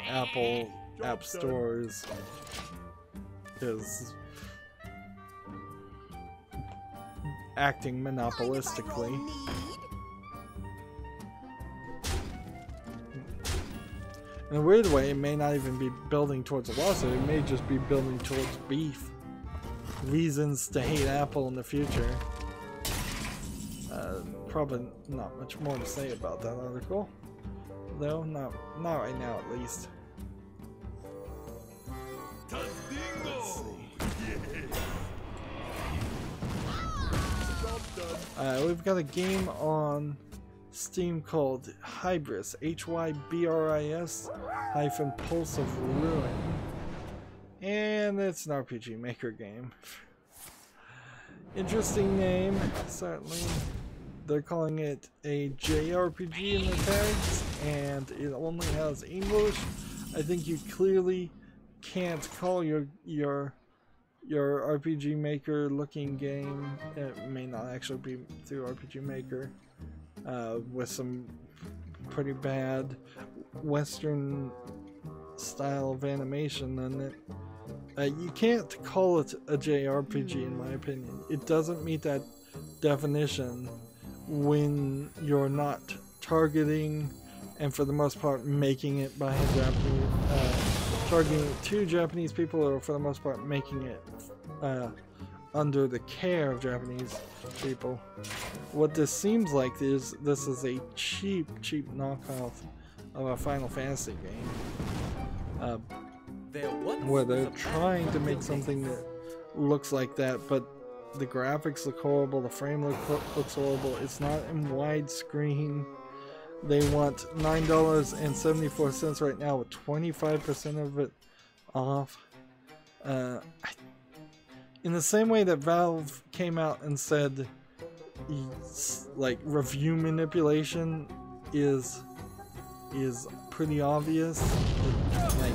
Apple App Stores is acting monopolistically. In a weird way, it may not even be building towards a lawsuit, it may just be building towards beef. Reasons to hate Apple in the future. Probably not much more to say about that article. Though, not right now at least. Let's see. We've got a game on Steam called Hybris, Hybris -Pulse of Ruin, and it's an RPG Maker game. Interesting name, certainly. They're calling it a JRPG in the tags, and it only has English. I think you clearly can't call your RPG Maker looking game. It may not actually be through RPG Maker, with some pretty bad Western style of animation in it. You can't call it a JRPG in my opinion. It doesn't meet that definition when you're not targeting and for the most part making it by a Japanese, targeting it to Japanese people, or for the most part making it under the care of Japanese people. What this seems like is this is a cheap knockoff of a Final Fantasy game, where they're trying to make something that looks like that, but the graphics look horrible, the frame looks horrible, it's not in widescreen. They want $9.74 right now with 25% of it off. In the same way that Valve came out and said like review manipulation is pretty obvious, like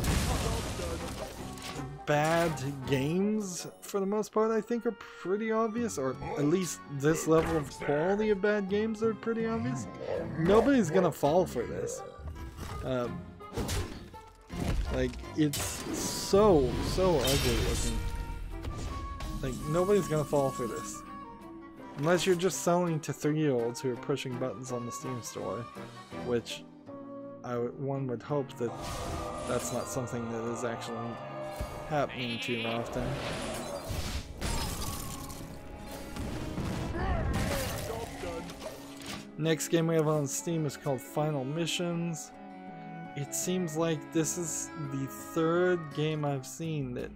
bad games for the most part I think are pretty obvious, or at least this level of quality of bad games are pretty obvious. Nobody's gonna fall for this. Like, it's so ugly looking. Like, nobody's gonna fall for this. Unless you're just selling to 3-year-olds who are pushing buttons on the Steam store, which one would hope that that's not something that is actually happening too often. Next game we have on Steam is called Final Missions. It seems like this is the third game I've seen that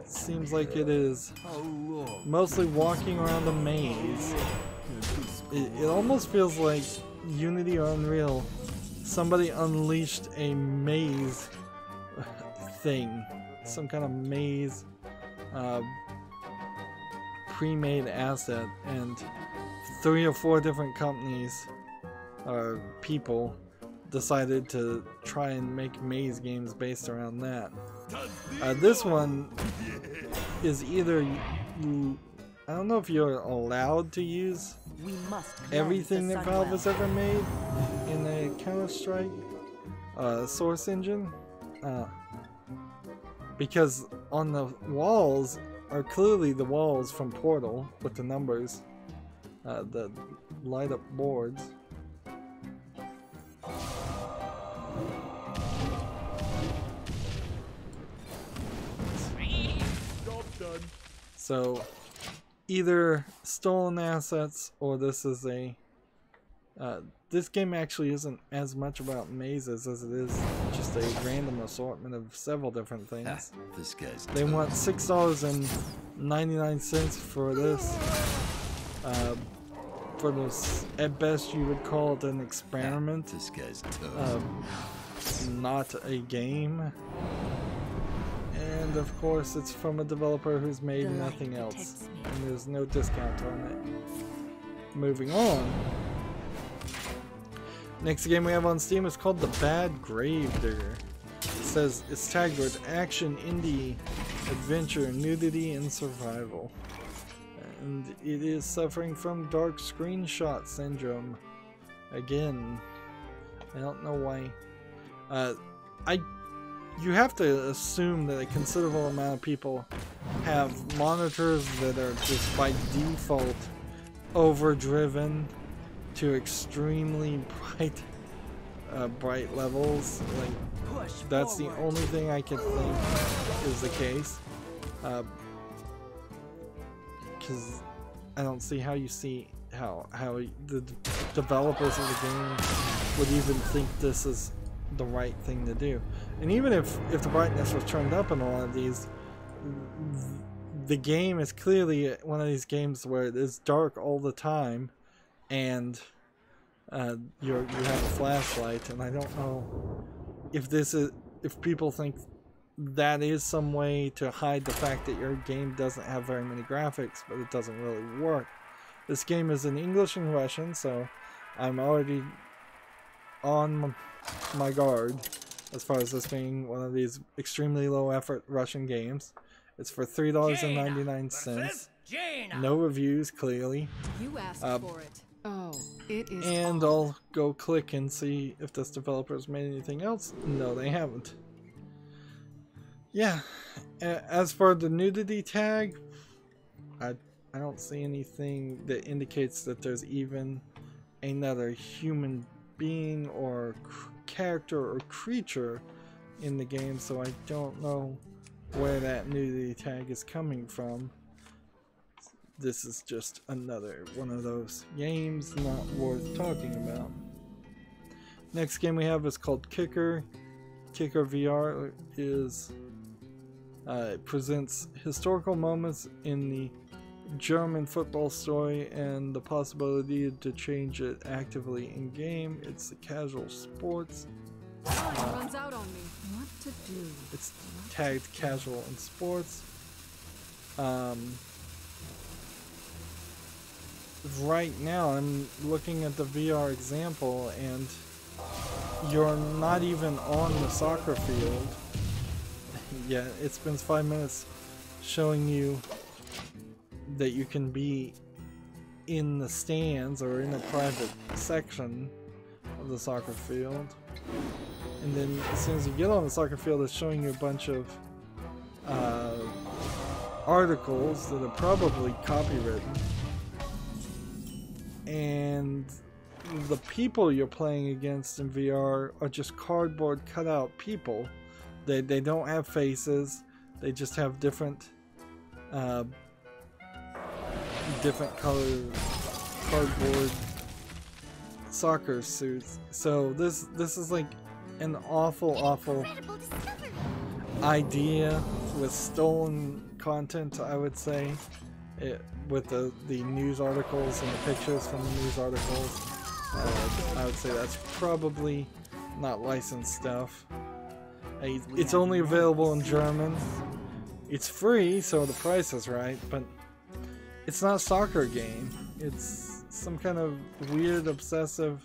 seems like it is mostly walking around a maze. It almost feels like Unity or Unreal, somebody unleashed a maze thing, some kind of maze pre-made asset, and 3 or 4 different companies or people decided to try and make maze games based around that. This one is either I don't know if you're allowed to use everything that Valve has ever made in a Counter-Strike source engine, because on the walls are clearly the walls from Portal with the numbers that light up boards. So either stolen assets, or this is a this game actually isn't as much about mazes as it is just a random assortment of several different things. This guy's they want $6.99 for this. For this, at best you would call it an experiment. This guy's not a game. And of course it's from a developer who's made nothing else, and there's no discount on it. Moving on. Next game we have on Steam is called The Bad Gravedigger. It says it's tagged with action, indie, adventure, nudity, and survival. And it is suffering from dark screenshot syndrome. Again, I don't know why. You have to assume that a considerable amount of people have monitors that are just by default overdriven to extremely bright levels. Like, that's the only thing I can think is the case. Because I don't see how you see how the developers of the game would even think this is the right thing to do. And even if the brightness was turned up in a lot of these, the game is clearly one of these games where it is dark all the time, and you have a flashlight, and I don't know if people think that is some way to hide the fact that your game doesn't have very many graphics, but it doesn't really work. This game is in English and Russian, so I'm already on my guard as far as this being one of these extremely low effort Russian games. It's for $3.99. No reviews, clearly. You asked for it. Oh, it is. And I'll go click and see if this developer's made anything else. No, they haven't. Yeah, as for the nudity tag, I don't see anything that indicates that there's even another human being or character or creature in the game, so I don't know where that nudity tag is coming from. This is just another one of those games not worth talking about. Next game we have is called Kicker. Kicker VR is it presents historical moments in the German football story and the possibility to change it actively in game. It's the casual sports. Runs out on me. What to do? It's tagged casual and sports. Right now I'm looking at the VR example and you're not even on the soccer field yet. It spends 5 minutes showing you that you can be in the stands or in a private section of the soccer field. And then as soon as you get on the soccer field, it's showing you a bunch of articles that are probably copywritten. And the people you're playing against in VR are just cardboard cutout people. They don't have faces. They just have different colored cardboard soccer suits. So this is like an awful idea with stolen content, I would say. With the news articles and the pictures from the news articles, I would say that's probably not licensed stuff. It's only available in German. It's free, so the price is right, but it's not a soccer game. It's some kind of weird, obsessive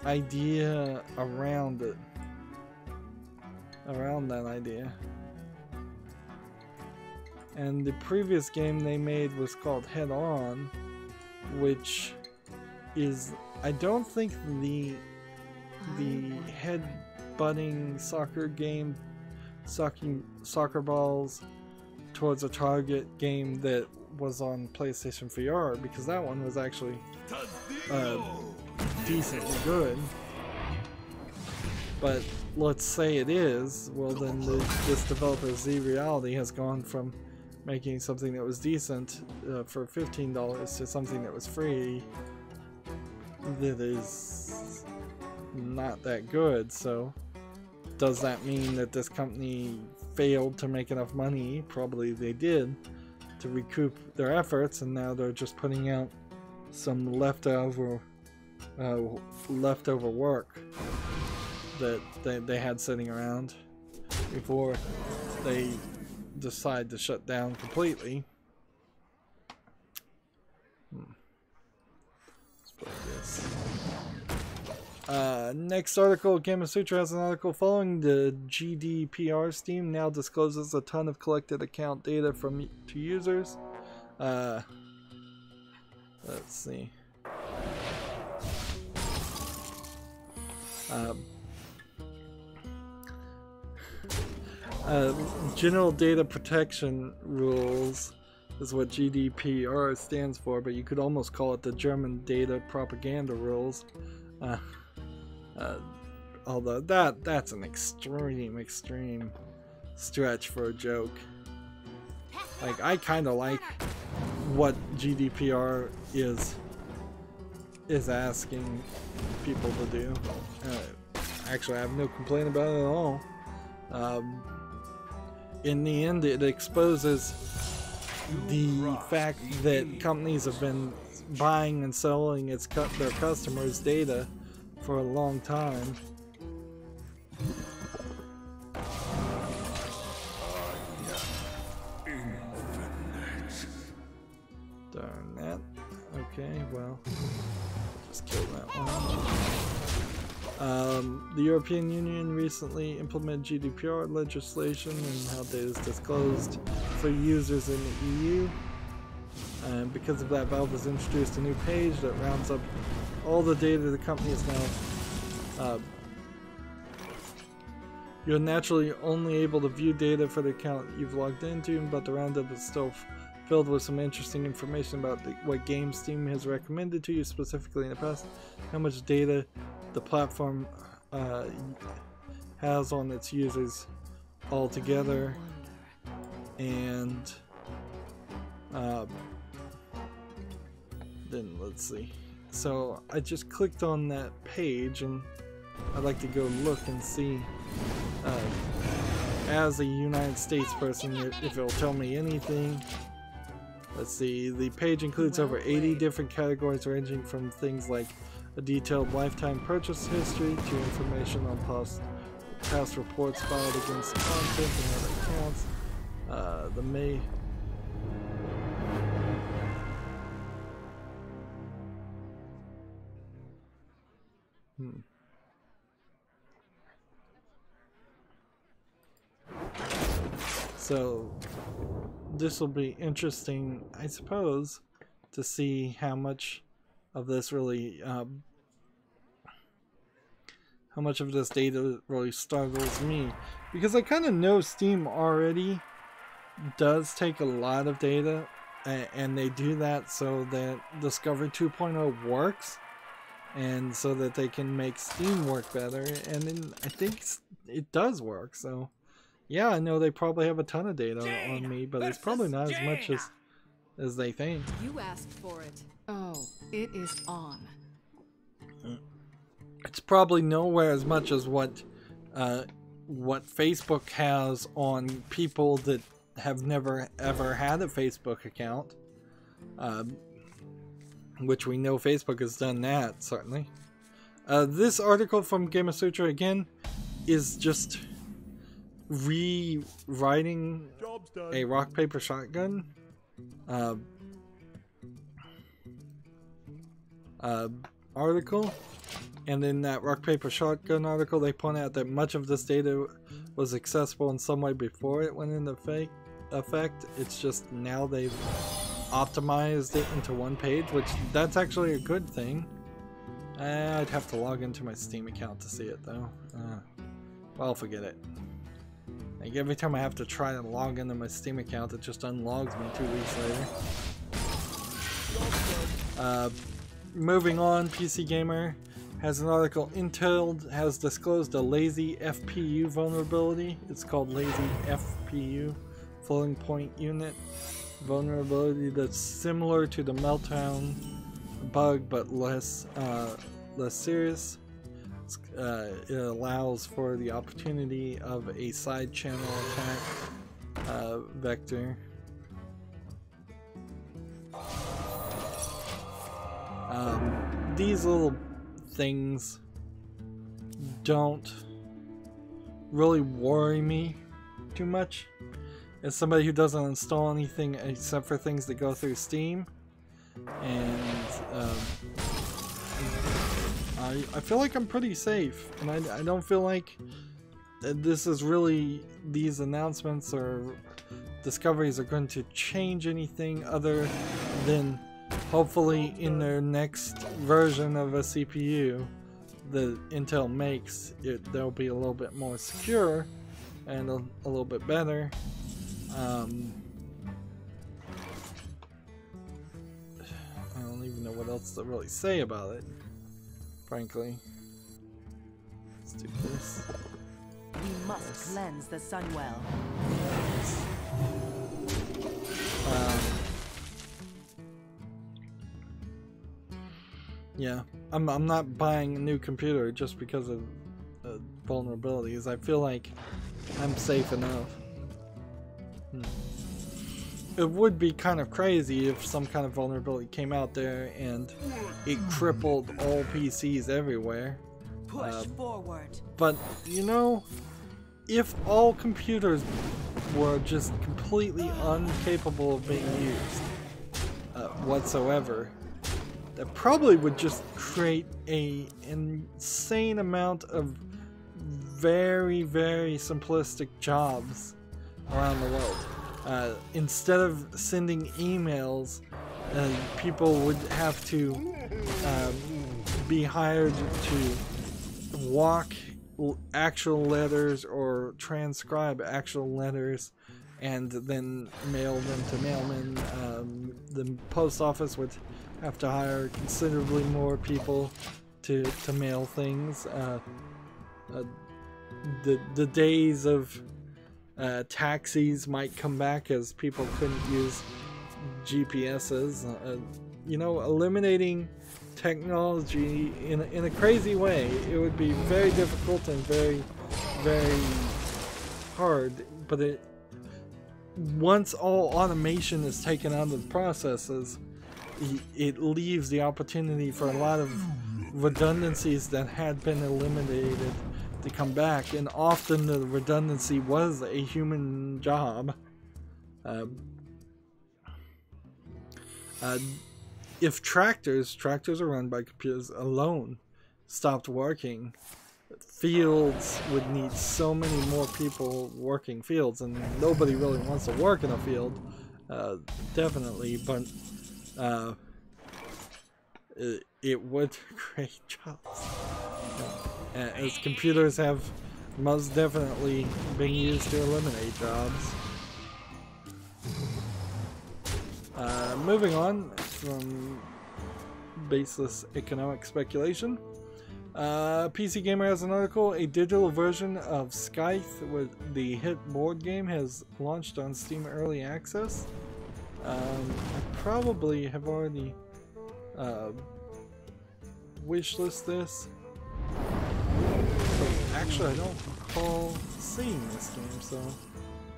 idea around it. Around that idea. And the previous game they made was called Head On, which is, I don't think the head-butting soccer game, soccer balls towards a target game that was on PlayStation VR, because that one was actually decently good. But let's say it is, well then this developer Z Reality has gone from making something that was decent for $15 to something that was free that is not that good. So does that mean that this company failed to make enough money? Probably they did, to recoup their efforts, and now they're just putting out some leftover work that they had sitting around before they decide to shut down completely. Let's play this. Next article, Gamasutra has an article following the GDPR. Steam now discloses a ton of collected account data to users. Let's see. General Data Protection Rules is what GDPR stands for, but you could almost call it the German Data Propaganda Rules. Although that's an extreme stretch for a joke. Like, I kind of like what GDPR is asking people to do. Actually, I have no complaint about it at all. In the end, it exposes the fact that companies have been buying and selling their customers' data for a long time. Darn that. Okay, well, just kill that one. The European Union recently implemented GDPR legislation and how data is disclosed for users in the EU. And because of that, Valve has introduced a new page that rounds up all the data the company is now. You're naturally only able to view data for the account you've logged into, but the roundup is still filled with some interesting information about what games Steam has recommended to you specifically in the past, how much data the platform has on its users altogether, and then let's see. So I just clicked on that page, and I'd like to go look and see, as a United States person, if it'll tell me anything Let's see, the page includes over 80 different categories ranging from things like a detailed lifetime purchase history to information on past reports filed against content and other accounts. So this will be interesting, I suppose, to see how much of this really, how much of this data really startles me, because I kind of know Steam already does take a lot of data, and they do that so that Discovery 2.0 works, and so that they can make Steam work better, and then I think it does work. So yeah, I know they probably have a ton of data on me, but it's probably not as much as they think. You asked for it. Oh, it is on. It's probably nowhere as much as what Facebook has on people that have never ever had a Facebook account, which we know Facebook has done that, certainly. This article from Gamasutra again is just rewriting a rock paper shotgun article, and in that rock paper shotgun article they point out that much of this data was accessible in some way before it went into effect. It's just now they've optimized it into one page, which that's actually a good thing. I'd have to log into my Steam account to see it though. Well, forget it. Like every time I have to try to log into my Steam account, it just unlogs me 2 weeks later. Moving on, PC Gamer has an article. Intel has disclosed a lazy FPU vulnerability. It's called lazy FPU, floating point unit vulnerability, that's similar to the Meltdown bug but less serious. It allows for the opportunity of a side channel attack vector. These little things don't really worry me too much. As somebody who doesn't install anything except for things that go through Steam, and I feel like I'm pretty safe, and I don't feel like this is really, these announcements or discoveries are going to change anything other than hopefully in their next version of a CPU that Intel makes, they'll be a little bit more secure and a little bit better. I don't even know what else to really say about it, frankly. Let's do this. We must cleanse the Sunwell. Yeah, I'm not buying a new computer just because of vulnerabilities. I feel like I'm safe enough. It would be kind of crazy if some kind of vulnerability came out there and it crippled all PCs everywhere. Push forward. But, you know, if all computers were just completely incapable of being used whatsoever, that probably would just create an insane amount of very, very simplistic jobs around the world. Instead of sending emails, people would have to be hired to walk actual letters or transcribe actual letters and then mail them to mailmen. The post office would have to hire considerably more people to mail things. The days of taxis might come back as people couldn't use GPSs. You know, eliminating technology in a crazy way, it would be very difficult and very, very hard, but once all automation is taken out of the processes, it leaves the opportunity for a lot of redundancies that had been eliminated to come back, and often the redundancy was a human job. If tractors are run by computers alone, stopped working, fields would need so many more people working fields, and nobody really wants to work in a field, definitely, but it would create jobs. As computers have most definitely been used to eliminate jobs. Moving on from baseless economic speculation. PC Gamer has an article. A digital version of Scythe with the hit board game has launched on Steam Early Access. I probably have already wishlist this. But actually, I don't recall seeing this game, so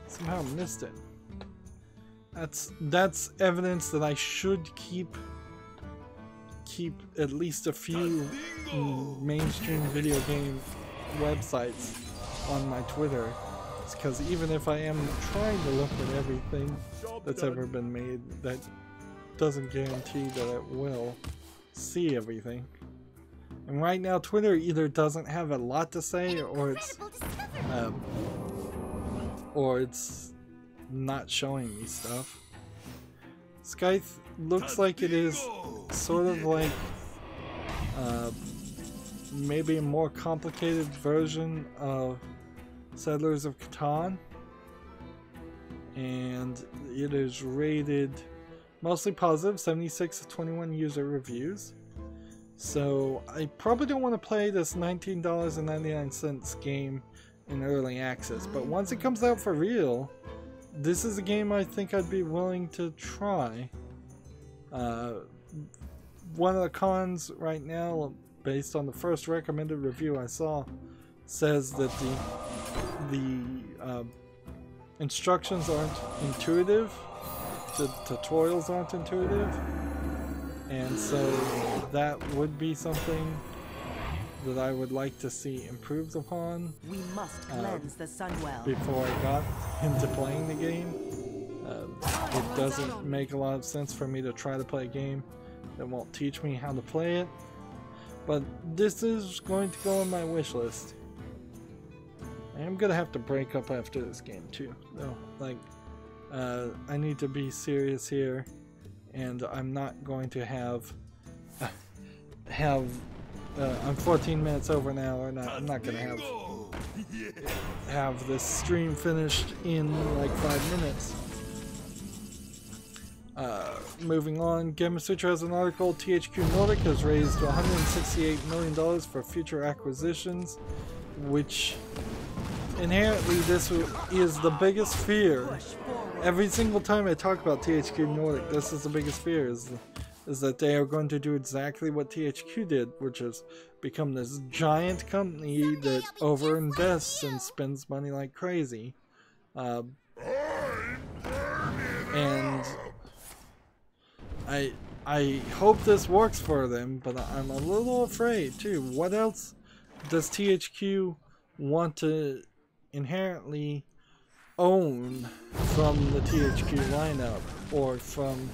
somehow missed it. That's evidence that I should keep at least a few mainstream video game websites on my Twitter. It's because even if I am trying to look at everything that's ever been made, that doesn't guarantee that it will see everything. And right now Twitter either doesn't have a lot to say, or it's not showing me stuff. Scythe looks like it is sort of like maybe a more complicated version of Settlers of Catan, and it is rated mostly positive, 76 of 21 user reviews. So I probably don't want to play this $19.99 game in early access, but once it comes out for real, this is a game I think I'd be willing to try. One of the cons right now, based on the first recommended review I saw, says that the instructions aren't intuitive, the tutorials aren't intuitive, and so that would be something that I would like to see improved upon. We must cleanse the Sunwell before I got into playing the game. It doesn't make a lot of sense for me to try to play a game that won't teach me how to play it, but this is going to go on my wish list. I'm gonna have to break up after this game too, though. Like, I need to be serious here, and I'm not going to have I'm 14 minutes over now, and I'm not gonna have this stream finished in like 5 minutes. Moving on, Gamasutra has an article. THQ Nordic has raised $168 million for future acquisitions, which inherently this is the biggest fear. Every single time I talk about THQ Nordic, this is the biggest fear, is that they are going to do exactly what THQ did, which is become this giant company that overinvests and spends money like crazy. And I hope this works for them, but I'm a little afraid too. What else does THQ want to inherently own from the THQ lineup, or from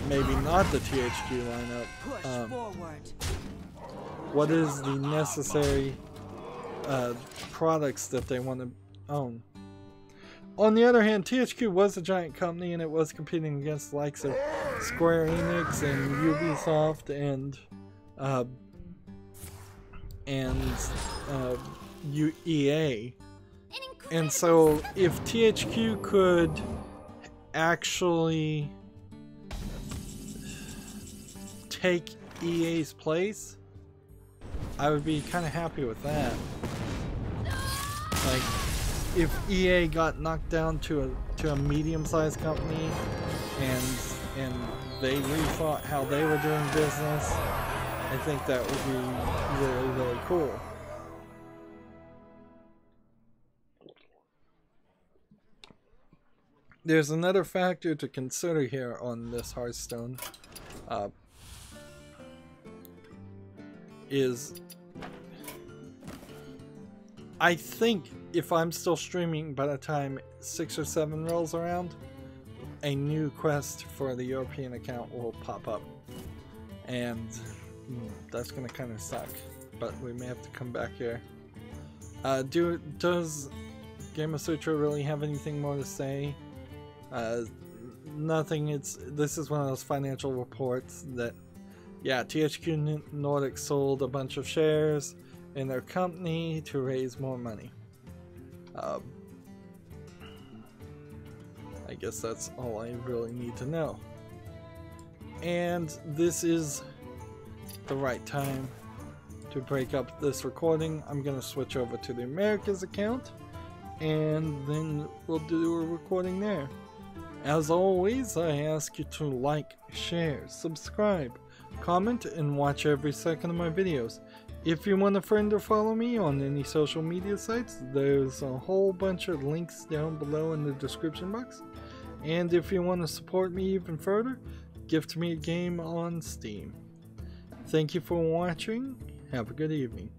maybe not the THQ lineup? What is the necessary products that they want to own? On the other hand, THQ was a giant company, and it was competing against the likes of Square Enix and Ubisoft and EA. And so if THQ could actually take EA's place, I would be kind of happy with that. Like, if EA got knocked down to a medium-sized company, and they rethought how they were doing business, I think that would be really, really cool. there's another factor to consider here on this Hearthstone. Is I think if I'm still streaming by the time 6 or 7 rolls around, a new quest for the European account will pop up. And that's gonna kind of suck. But we may have to come back here. Does Game Sutra really have anything more to say? Nothing. This is one of those financial reports that, yeah, THQ Nordic sold a bunch of shares in their company to raise more money. I guess that's all I really need to know. And this is the right time to break up this recording. I'm gonna switch over to the Americas account, and then we'll do a recording there. As always, I ask you to like, share, subscribe, comment, and watch every second of my videos. If you want a friend or follow me on any social media sites, there's a whole bunch of links down below in the description box. And if you want to support me even further, gift me a game on Steam. Thank you for watching. Have a good evening.